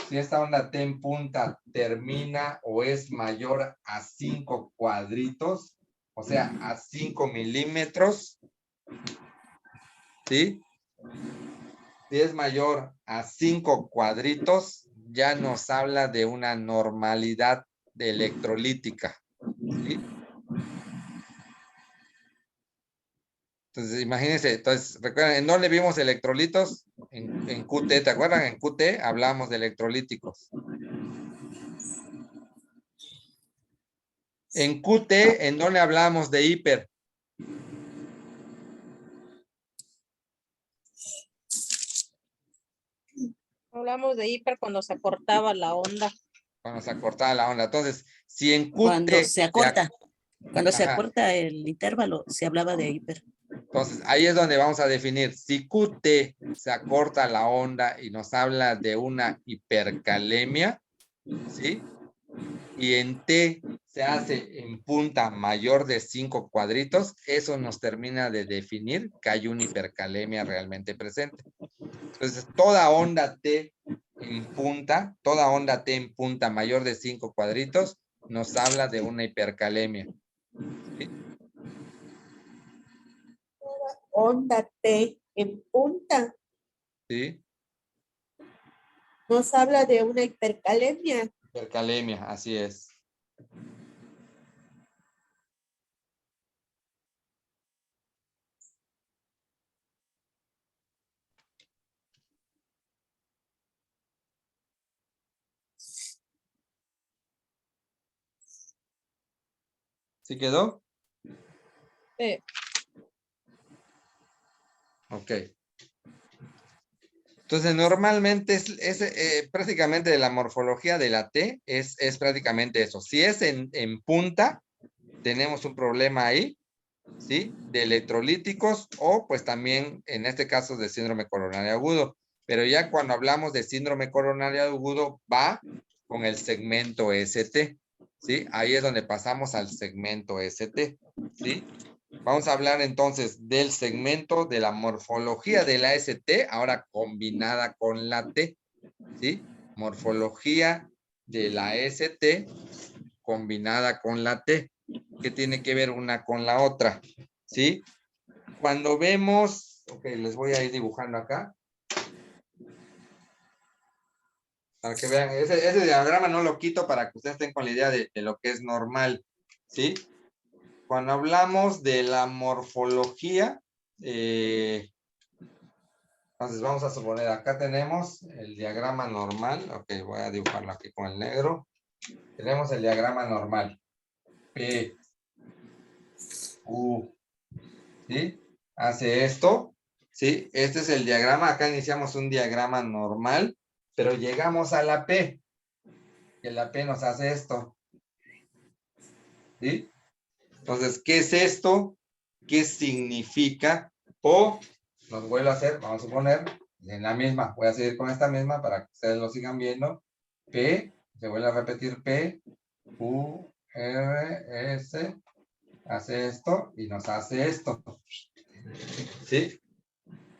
Si esta onda T en punta termina o es mayor a 5 cuadritos, o sea, a 5 milímetros, ¿sí? Si es mayor a 5 cuadritos, ya nos habla de una normalidad de electrolítica, ¿sí? Entonces, imagínense, entonces, recuerden, ¿en dónde vimos electrolitos? En QT, ¿te acuerdan? En QT hablamos de electrolíticos. En QT, ¿en dónde hablamos de hiper? Hablamos de hiper cuando se acortaba la onda. Cuando se acortaba la onda. Entonces, si en QT... Cuando se acorta. Cuando se Ajá. acorta el intervalo, se hablaba de hiper. Entonces, ahí es donde vamos a definir. Si QT se acorta la onda y nos habla de una hipercalemia, ¿sí? Y en T se hace en punta mayor de 5 cuadritos, eso nos termina de definir que hay una hipercalemia realmente presente. Entonces, toda onda T en punta mayor de 5 cuadritos, nos habla de una hipercalemia. ¿Sí? Onda T en punta ¿Sí? nos habla de una hipercalemia. Hipercalemia, así es. ¿Sí quedó? Sí. Ok. Entonces, normalmente es prácticamente de la morfología de la T, es prácticamente eso. Si es en punta, tenemos un problema ahí, ¿sí? De electrolíticos o pues también en este caso de síndrome coronario agudo. Pero ya cuando hablamos de síndrome coronario agudo va con el segmento ST, ¿sí? Ahí es donde pasamos al segmento ST, ¿sí? Vamos a hablar entonces del segmento de la morfología de la ST, ahora combinada con la T, ¿sí? Morfología de la ST combinada con la T, que tiene que ver una con la otra, ¿sí? Cuando vemos, ok, les voy a ir dibujando acá, para que vean, ese diagrama no lo quito para que ustedes estén con la idea de lo que es normal, ¿sí? Cuando hablamos de la morfología, entonces vamos a suponer, acá tenemos el diagrama normal, ok, voy a dibujarlo aquí con el negro, tenemos el diagrama normal, P, U, ¿sí? Hace esto, ¿sí? Este es el diagrama, acá iniciamos un diagrama normal, pero llegamos a la P, que la P nos hace esto, ¿sí? Entonces, ¿qué es esto? ¿Qué significa? O, nos vuelvo a hacer, vamos a suponer, en la misma, voy a seguir con esta misma para que ustedes lo sigan viendo. P, se vuelve a repetir P, U, R, S, hace esto y nos hace esto. ¿Sí?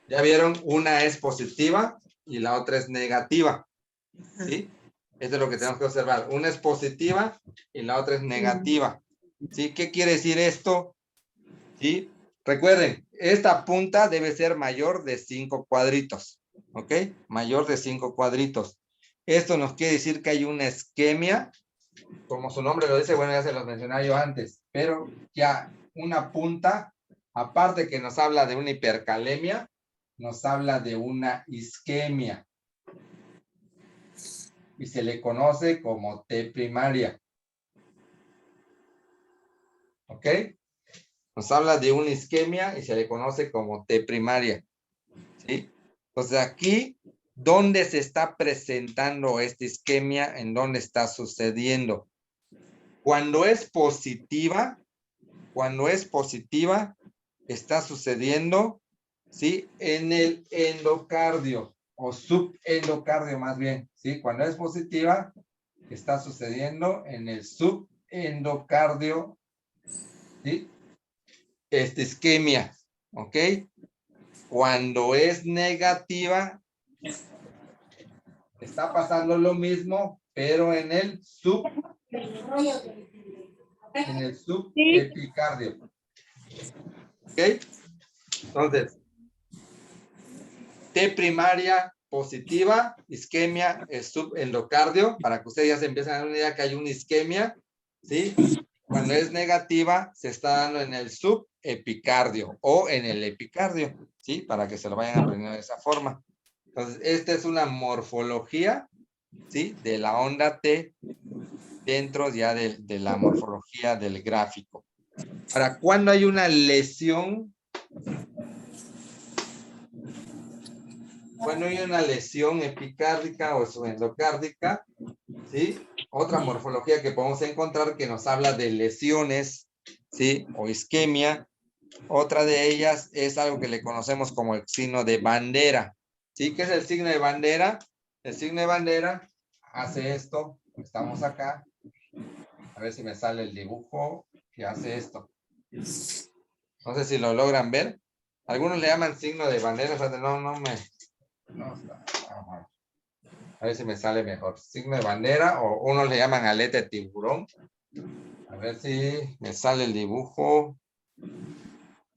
Ya vieron, una es positiva y la otra es negativa. ¿Sí? Esto es lo que tenemos que observar. Una es positiva y la otra es negativa. ¿Sí? ¿Qué quiere decir esto? ¿Sí? Recuerden, esta punta debe ser mayor de 5 cuadritos. ¿Ok? Mayor de 5 cuadritos. Esto nos quiere decir que hay una isquemia. Como su nombre lo dice, bueno, ya se los mencioné yo antes. Pero ya una punta, aparte que nos habla de una hipercalemia, nos habla de una isquemia. Y se le conoce como T primaria. ¿Ok? Nos habla de una isquemia y se le conoce como T primaria. ¿Sí? Entonces aquí, ¿dónde se está presentando esta isquemia? ¿En dónde está sucediendo? Cuando es positiva, está sucediendo, ¿sí? En el endocardio o subendocardio más bien, ¿sí? Cuando es positiva, está sucediendo en el subendocardio, ¿sí? Esta isquemia, ¿ok? Cuando es negativa, está pasando lo mismo, pero en el subepicardio. ¿Ok? Entonces, T primaria positiva, isquemia, subendocardio, para que ustedes ya se empiecen a dar una idea que hay una isquemia, ¿sí? Cuando es negativa, se está dando en el subepicardio o en el epicardio, ¿sí? Para que se lo vayan aprendiendo de esa forma. Entonces, esta es una morfología, ¿sí? De la onda T dentro ya de la morfología del gráfico. Ahora, cuando hay una lesión, cuando hay una lesión epicárdica o subendocárdica, ¿sí? Otra morfología que podemos encontrar que nos habla de lesiones, ¿sí? O isquemia. Otra de ellas es algo que le conocemos como el signo de bandera, ¿sí? ¿Qué es el signo de bandera? El signo de bandera hace esto. Estamos acá. A ver si me sale el dibujo que hace esto. No sé si lo logran ver. Algunos le llaman signo de bandera. No está. A ver si me sale mejor. Signo de bandera o unos le llaman aleta de tiburón. A ver si me sale el dibujo.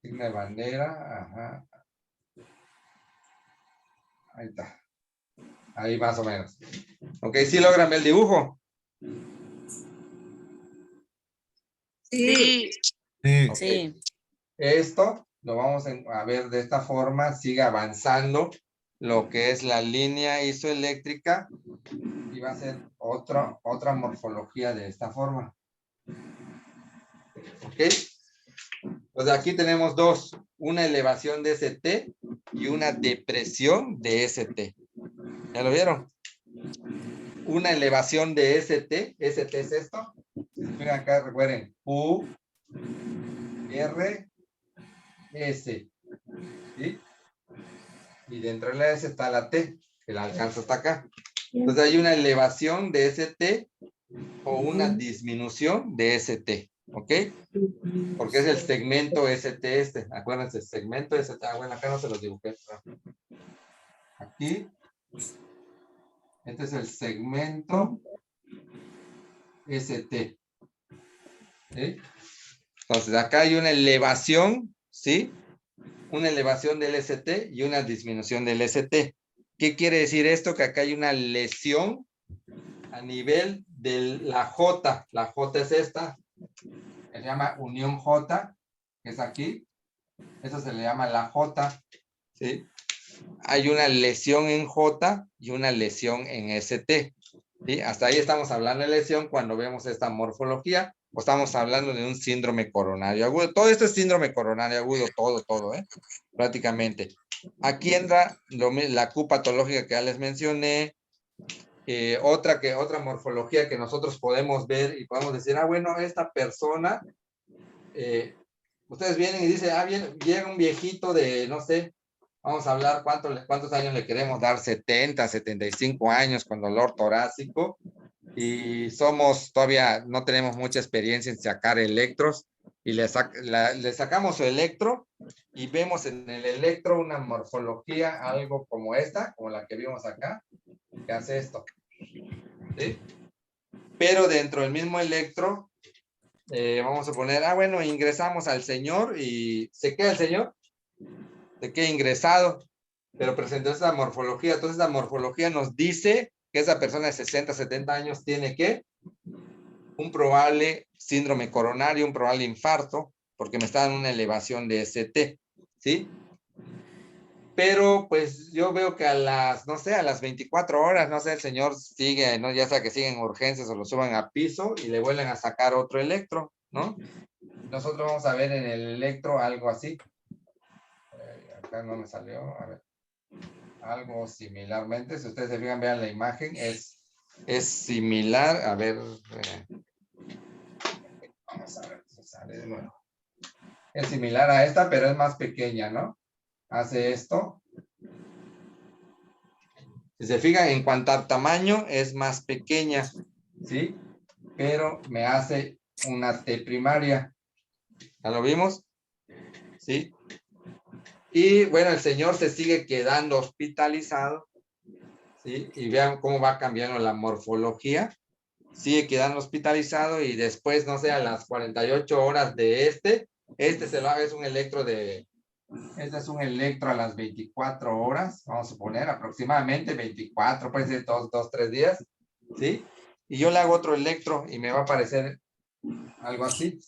Signo de bandera. Ajá. Ahí está. Ahí más o menos. Ok, ¿sí logran ver el dibujo? Sí. Ok. Sí. Esto lo vamos a ver de esta forma. Sigue avanzando lo que es la línea isoeléctrica y va a ser otra morfología de esta forma. ¿Ok? Entonces aquí tenemos dos, una elevación de ST y una depresión de ST. ¿Ya lo vieron? Una elevación de ST, ST es esto. Miren acá, recuerden, U, R, S. ¿Sí? Y dentro de la S está la T, que la alcanza hasta acá. Entonces hay una elevación de ST o una disminución de ST. ¿Ok? Porque es el segmento ST este. Acuérdense, segmento ST. Ah, bueno, acá no se los dibujé. Aquí. Este es el segmento ST. ¿Sí? Entonces, acá hay una elevación, ¿sí? Una elevación del ST y una disminución del ST. ¿Qué quiere decir esto? Que acá hay una lesión a nivel de la J. La J es esta. Se llama unión J, que es aquí. Eso se le llama la J. ¿Sí? Hay una lesión en J y una lesión en ST. ¿Sí? Hasta ahí estamos hablando de lesión cuando vemos esta morfología. O estamos hablando de un síndrome coronario agudo. Todo esto es síndrome coronario agudo, todo, prácticamente. Aquí entra la Q patológica que ya les mencioné. Otra morfología que nosotros podemos ver y podemos decir, bueno, esta persona, ustedes vienen y dicen, llega un viejito de, no sé, vamos a hablar cuántos años le queremos dar, 70, 75 años con dolor torácico. Y todavía no tenemos mucha experiencia en sacar electros y le sacamos su electro y vemos en el electro una morfología, algo como esta, como la que vimos acá, que hace esto. ¿Sí? Pero dentro del mismo electro, vamos a poner, bueno, ingresamos al señor y se queda el señor, se queda ingresado, pero presentó esa morfología. Entonces la morfología nos dice que esa persona de 60, 70 años tiene que un probable síndrome coronario, un probable infarto, porque me está dando una elevación de ST, ¿sí? Pero pues yo veo que a las 24 horas, no sé, el señor sigue, ¿no? Ya sea que siguen urgencias o lo suban a piso y le vuelven a sacar otro electro, ¿no? Nosotros vamos a ver en el electro algo así. Acá no me salió, a ver. Algo similarmente, si ustedes se fijan, vean la imagen, es similar, a ver, vamos a ver si sale de nuevo. Es similar a esta, pero es más pequeña, ¿no? Hace esto. Si se fijan, en cuanto al tamaño, es más pequeña, ¿sí? Pero me hace una T primaria. ¿Ya lo vimos? ¿Sí? Y bueno, el señor se sigue quedando hospitalizado, ¿sí? Y vean cómo va cambiando la morfología. Sigue quedando hospitalizado y después, no sé, a las 48 horas de este se lo haga, es un electro de Este es un electro a las 24 horas, vamos a suponer aproximadamente 24, puede ser 2, 3 días, ¿sí? Y yo le hago otro electro y me va a aparecer algo así.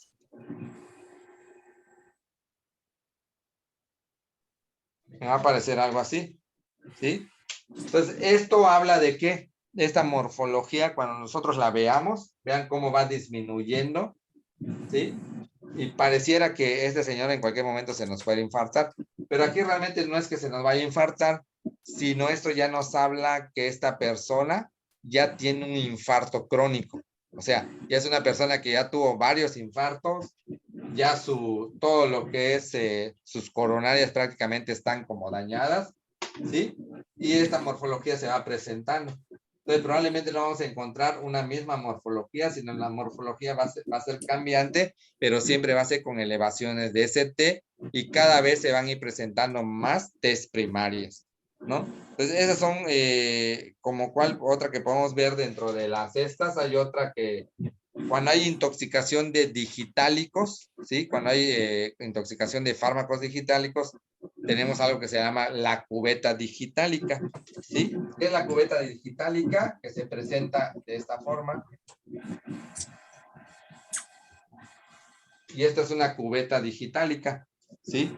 Me va a aparecer algo así, ¿sí? Entonces, esto habla de qué? De esta morfología, cuando nosotros la veamos, vean cómo va disminuyendo, ¿sí? Y pareciera que este señor en cualquier momento se nos puede infartar, pero aquí realmente no es que se nos vaya a infartar, sino esto ya nos habla que esta persona ya tiene un infarto crónico. O sea, ya es una persona que ya tuvo varios infartos, ya todo lo que es sus coronarias prácticamente están como dañadas, ¿sí? Y esta morfología se va presentando. Entonces probablemente no vamos a encontrar una misma morfología, sino la morfología va a ser cambiante, pero siempre va a ser con elevaciones de ST y cada vez se van a ir presentando más test primarias, ¿no? Entonces esas son como cual otra que podemos ver dentro de las estas. Hay otra que cuando hay intoxicación de digitálicos, ¿sí? Cuando hay intoxicación de fármacos digitálicos, tenemos algo que se llama la cubeta digitálica, ¿sí? ¿Qué es la cubeta digitálica? Que se presenta de esta forma. Y esta es una cubeta digitálica, ¿sí?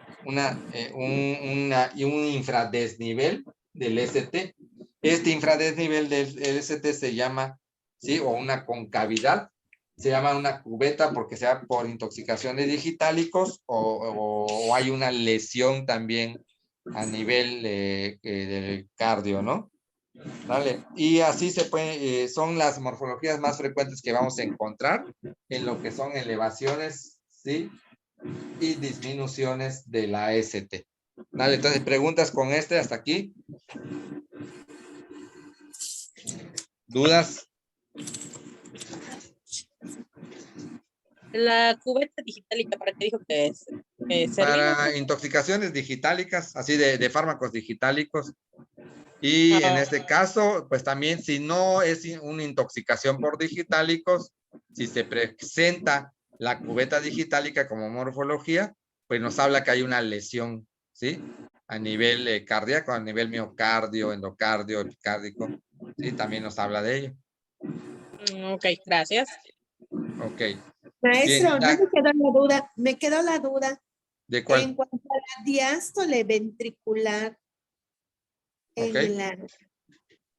Y un infradesnivel del ST. Este infradesnivel del ST se llama, ¿sí? O una concavidad. Se llama una cubeta porque sea por intoxicación de digitálicos o hay una lesión también a nivel del cardio, ¿no? ¿Vale? Y así se puede, son las morfologías más frecuentes que vamos a encontrar en lo que son elevaciones, ¿sí? Y disminuciones de la ST. ¿Vale? Entonces, preguntas con este hasta aquí. ¿Dudas? La cubeta digitálica, ¿para qué dijo que es? Para intoxicaciones digitálicas, así de fármacos digitálicos. Y en este caso, pues también si no es una intoxicación por digitálicos, si se presenta la cubeta digitálica como morfología, pues nos habla que hay una lesión, ¿sí? A nivel cardíaco, a nivel miocardio, endocardio, epicárdico, ¿sí? También nos habla de ello. Ok, gracias. Ok. Maestro, Bien, no me quedó la duda, me quedó la duda ¿de cuál? en cuanto a la diástole ventricular. Ok.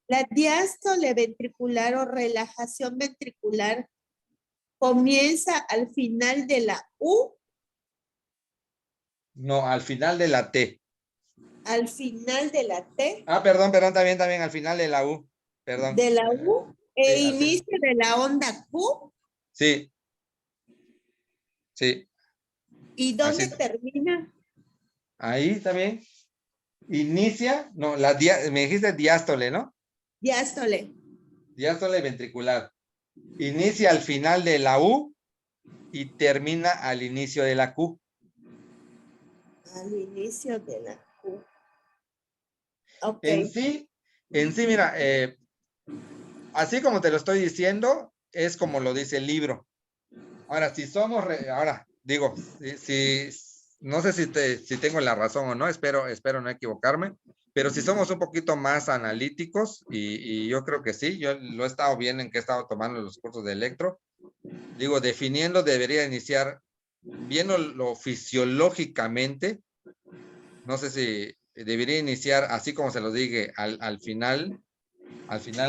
La diástole ventricular o relajación ventricular comienza al final de la U, No, al final de la T. al final de la T, Ah, perdón, también al final de la U. Perdón. de la U, Sí, e al fin- inicio de la onda Q. Sí. Sí. ¿Y dónde Así. termina? Ahí también. Inicia, no, me dijiste diástole, ¿no? Diástole. Diástole ventricular. Inicia al final de la U y termina al inicio de la Q. Al inicio de la Q. Ok. En sí, mira, así como te lo estoy diciendo, es como lo dice el libro. Ahora, ahora, digo, no sé si tengo la razón o no, espero no equivocarme, pero si somos un poquito más analíticos, y yo creo que sí, yo lo he estado viendo en que he estado tomando los cursos de electro, digo, definiendo debería iniciar, viendo lo fisiológicamente, no sé si debería iniciar, así como se lo dije, al final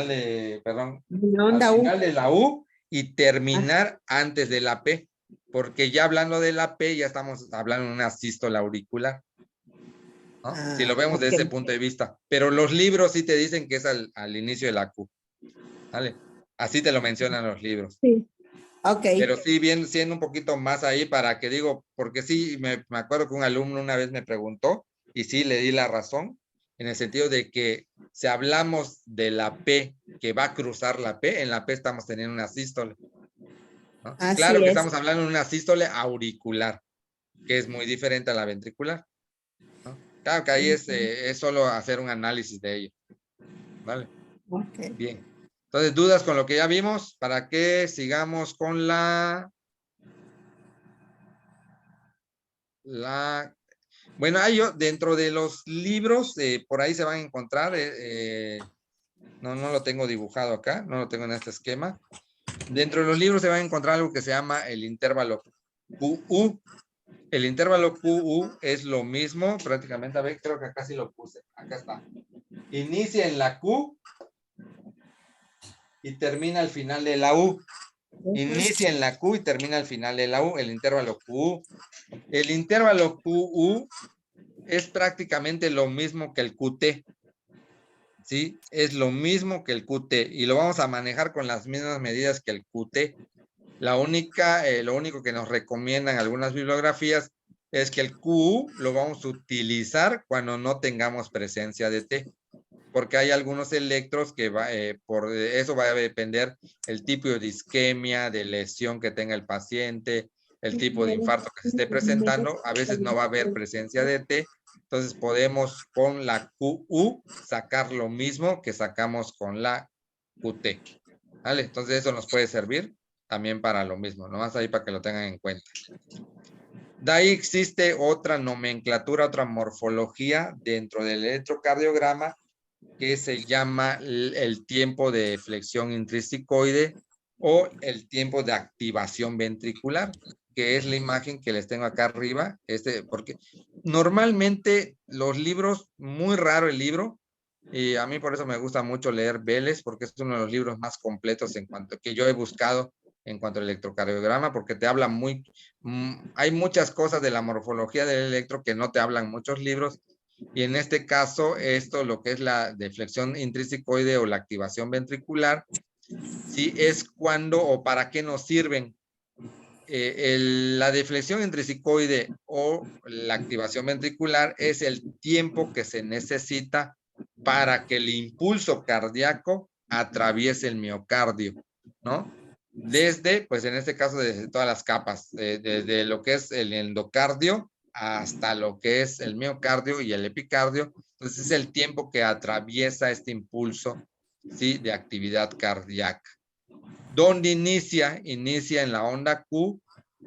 de, perdón, La al onda U. final de la U y terminar antes de la P, porque ya hablando de la P ya estamos hablando de una sístola auricular, ¿no? Si lo vemos desde ese punto de vista, pero los libros sí te dicen que es al inicio de la Q, ¿vale? Así te lo mencionan los libros. Sí. Ok. Pero sí, bien, siendo un poquito más ahí para que digo, porque sí, me acuerdo que un alumno una vez me preguntó y sí le di la razón, en el sentido de que si hablamos de la P que va a cruzar la P, en la P estamos teniendo una sístole, ¿no? Así Claro que es. estamos hablando de una sístole auricular, que es muy diferente a la ventricular, ¿no? Claro que ahí es solo hacer un análisis de ello, ¿vale? Ok. Bien. Entonces, dudas con lo que ya vimos, para que sigamos con Bueno, dentro de los libros, por ahí se van a encontrar, no lo tengo dibujado acá, no lo tengo en este esquema. Dentro de los libros se van a encontrar algo que se llama el intervalo QU. El intervalo QU es lo mismo, prácticamente, a ver, creo que acá sí lo puse, acá está. Inicia en la Q y termina al final de la U. Inicia en la Q y termina al final de la U, el intervalo QU. El intervalo QU es prácticamente lo mismo que el QT. ¿Sí? Es lo mismo que el QT y lo vamos a manejar con las mismas medidas que el QT. Lo único que nos recomiendan algunas bibliografías es que el QU lo vamos a utilizar cuando no tengamos presencia de T, porque hay algunos electros que por eso va a depender el tipo de isquemia, de lesión que tenga el paciente, el tipo de infarto que se esté presentando. A veces no va a haber presencia de T, entonces podemos con la QU sacar lo mismo que sacamos con la QT. ¿Vale? Entonces eso nos puede servir también para lo mismo, nomás ahí para que lo tengan en cuenta. De ahí existe otra nomenclatura, otra morfología dentro del electrocardiograma que se llama el tiempo de flexión intrínsecoide o el tiempo de activación ventricular, que es la imagen que les tengo acá arriba, porque normalmente los libros, muy raro el libro, y a mí por eso me gusta mucho leer Vélez, porque es uno de los libros más completos en cuanto que yo he buscado en cuanto al electrocardiograma, porque te habla hay muchas cosas de la morfología del electro que no te hablan muchos libros, y en este caso, lo que es la deflexión intrínsecoide o la activación ventricular, sí es cuando o para qué nos sirven. La deflexión intrínsecoide o la activación ventricular es el tiempo que se necesita para que el impulso cardíaco atraviese el miocardio, ¿no? Desde, pues en este caso, desde todas las capas, desde lo que es el endocardio hasta lo que es el miocardio y el epicardio. Entonces es el tiempo que atraviesa este impulso, ¿sí? De actividad cardíaca. ¿Dónde inicia? Inicia en la onda Q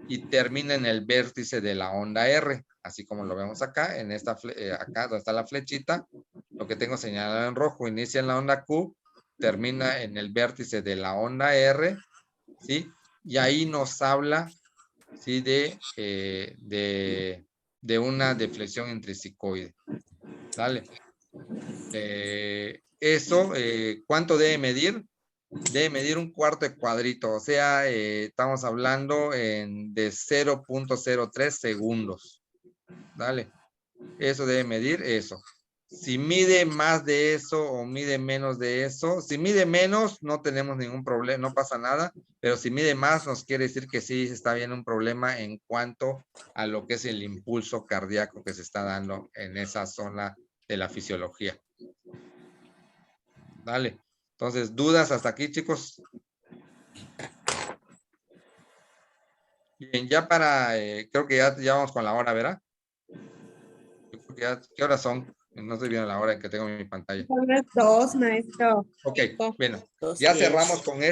y termina en el vértice de la onda R, así como lo vemos acá, acá donde está la flechita, lo que tengo señalado en rojo, inicia en la onda Q, termina en el vértice de la onda R, ¿sí? Y ahí nos habla, ¿sí? De una deflexión intrínsecoide. ¿Vale? ¿Cuánto debe medir? Debe medir un cuarto de cuadrito, o sea, estamos hablando de 0.03 segundos. ¿Vale? Eso debe medir eso. Si mide más de eso o mide menos de eso, si mide menos no tenemos ningún problema, no pasa nada, pero si mide más nos quiere decir que sí está bien un problema en cuanto a lo que es el impulso cardíaco que se está dando en esa zona de la fisiología. Vale, entonces, ¿dudas hasta aquí, chicos? Bien, ya creo que ya vamos con la hora, ¿verdad? ¿Qué horas son? No estoy viendo la hora en que tengo en mi pantalla. Son las 2, maestro. Ok, bueno, 2:10. ya cerramos con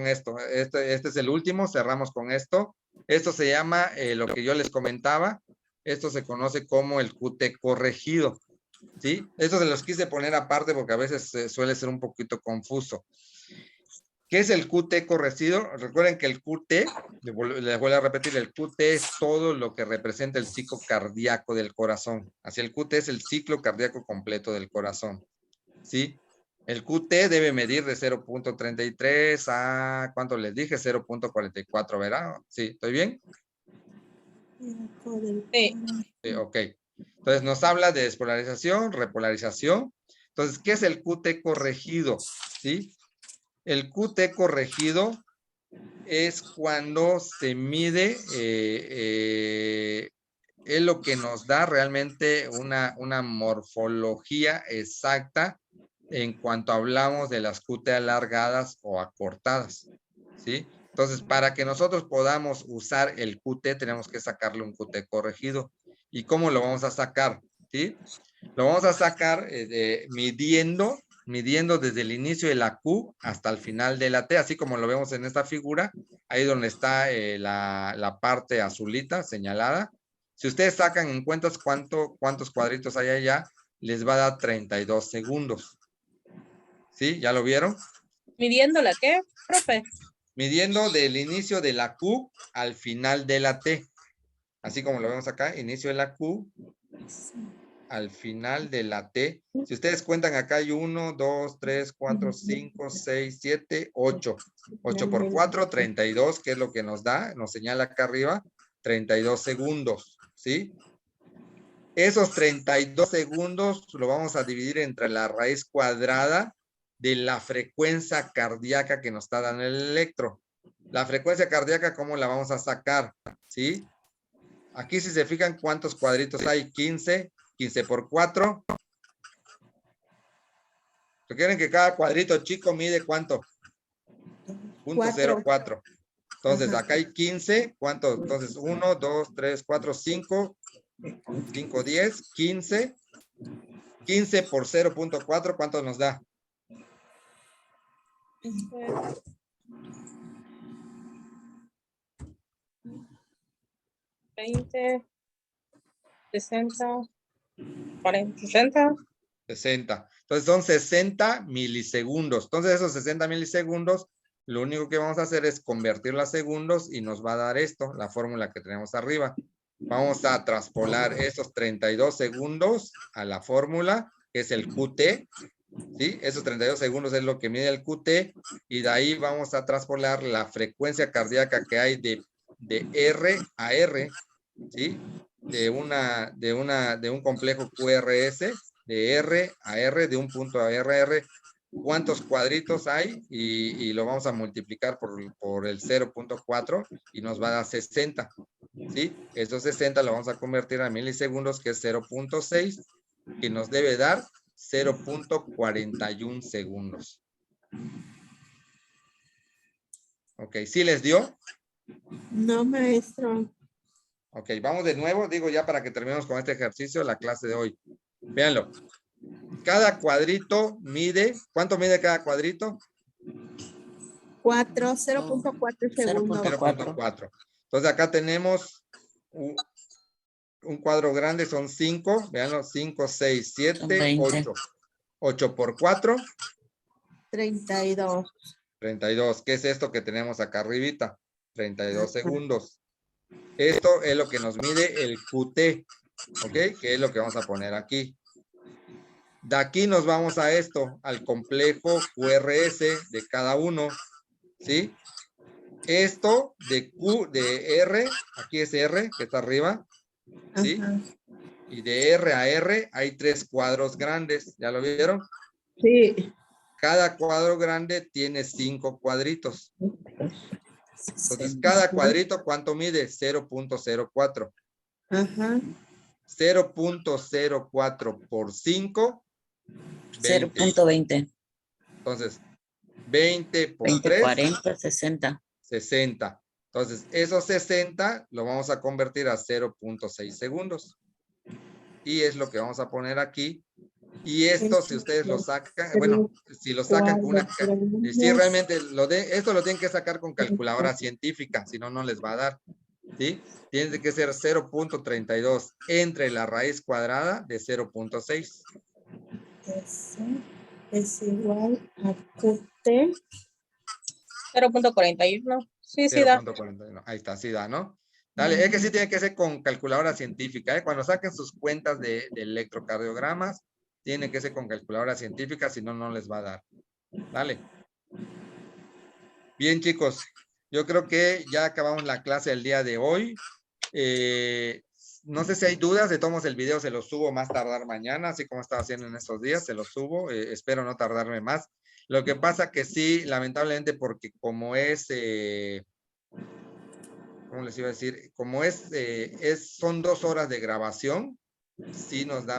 esto. Este es el último, cerramos con esto. Esto se llama, lo que yo les comentaba, esto se conoce como el QT corregido, ¿sí? Esto se los quise poner aparte porque a veces suele ser un poquito confuso. ¿Qué es el QT corregido? Recuerden que el QT, les voy a repetir, el QT es todo lo que representa el ciclo cardíaco del corazón. Así el QT es el ciclo cardíaco completo del corazón, ¿sí? El QT debe medir de 0.33 a, ¿cuánto les dije? 0.44, ¿verdad? ¿Sí? ¿Estoy bien? Sí. Sí, ok. Entonces nos habla de despolarización, repolarización. Entonces, ¿qué es el QT corregido? ¿Sí? El QT corregido es cuando se mide, es lo que nos da realmente una morfología exacta en cuanto hablamos de las QT alargadas o acortadas, ¿sí? Entonces, para que nosotros podamos usar el QT, tenemos que sacarle un QT corregido. ¿Y cómo lo vamos a sacar? ¿Sí? Lo vamos a sacar midiendo desde el inicio de la Q hasta el final de la T, así como lo vemos en esta figura, ahí donde está la parte azulita señalada, Si ustedes sacan en cuentas cuántos cuadritos hay allá, les va a dar 32 segundos. ¿Sí? ¿Ya lo vieron? ¿Midiéndola qué, profe? Midiendo del inicio de la Q al final de la T. Así como lo vemos acá, inicio de la Q al final de la T. Si ustedes cuentan acá hay 1, 2, 3, 4, 5, 6, 7, 8. 8 por 4, 32, que es lo que nos da, nos señala acá arriba, 32 segundos, ¿sí? Esos 32 segundos lo vamos a dividir entre la raíz cuadrada de la frecuencia cardíaca que nos está dando el electro. La frecuencia cardíaca, ¿cómo la vamos a sacar? ¿Sí? Aquí si se fijan cuántos cuadritos hay, 15, 15 por 4. ¿Requieren que cada cuadrito chico mide cuánto? 0.04. Entonces, Ajá. acá hay 15. ¿Cuántos? Entonces, 1, 2, 3, 4, 5. 5, 10, 15. 15 por 0.4, ¿cuánto nos da? 20, 60, 40, 60. 60. Entonces son 60 milisegundos. Entonces esos 60 milisegundos, lo único que vamos a hacer es convertirlo a segundos y nos va a dar esto, la fórmula que tenemos arriba. Vamos a traspolar esos 32 segundos a la fórmula, que es el QT. ¿Sí? Esos 32 segundos es lo que mide el QT. Y de ahí vamos a traspolar la frecuencia cardíaca que hay de R a R. ¿Sí? De un complejo QRS. De R a R, de un punto a R, cuántos cuadritos hay y lo vamos a multiplicar por el 0.4 y nos va a dar 60, ¿sí? Esos 60 lo vamos a convertir a milisegundos, que es 0.6, que nos debe dar 0.41 segundos. Ok, ¿sí les dio? No, maestro. Ok, vamos de nuevo, digo ya para que terminemos con este ejercicio, la clase de hoy. Véanlo. Cada cuadrito mide, ¿cuánto mide cada cuadrito? 0.4 segundos. 0.4. Entonces acá tenemos un cuadro grande, son 5, veanlo, 5, 6, 7, 8. 8 por 4. 32. 32. ¿Qué es esto que tenemos acá arribita? 32 segundos. Esto es lo que nos mide el QT, ¿ok? Que es lo que vamos a poner aquí. De aquí nos vamos a esto, al complejo QRS de cada uno, ¿sí? Esto de Q, de R, aquí es R, que está arriba, ¿sí? Ajá. Y de R a R hay 3 cuadros grandes, ¿ya lo vieron? Sí. Cada cuadro grande tiene 5 cuadritos. Entonces, cada cuadrito, ¿cuánto mide? 0.04. Ajá. 0.04 por 5, 20. 0.20. Entonces, 20 por 20, 3, 40, 60. 60. Entonces, esos 60 lo vamos a convertir a 0.6 segundos. Y es lo que vamos a poner aquí. Y esto, si ustedes lo sacan, bueno, si lo sacan con una, si realmente esto lo tienen que sacar con calculadora científica, si no, no les va a dar, ¿sí? Tiene que ser 0.32 entre la raíz cuadrada de 0.6. Es igual a QT. 0.41. Sí, sí da. 0.41. Ahí está, sí da, ¿no? Dale, es que sí tiene que ser con calculadora científica, ¿eh? Cuando saquen sus cuentas de electrocardiogramas, tiene que ser con calculadora científica, si no, no les va a dar. Dale. Bien, chicos, yo creo que ya acabamos la clase del día de hoy. No sé si hay dudas, de todos modos el video se lo subo más tardar mañana, así como estaba haciendo en estos días, se lo subo, espero no tardarme más. Lo que pasa que sí, lamentablemente, porque como es, ¿cómo les iba a decir? Como son 2 horas de grabación, sí nos da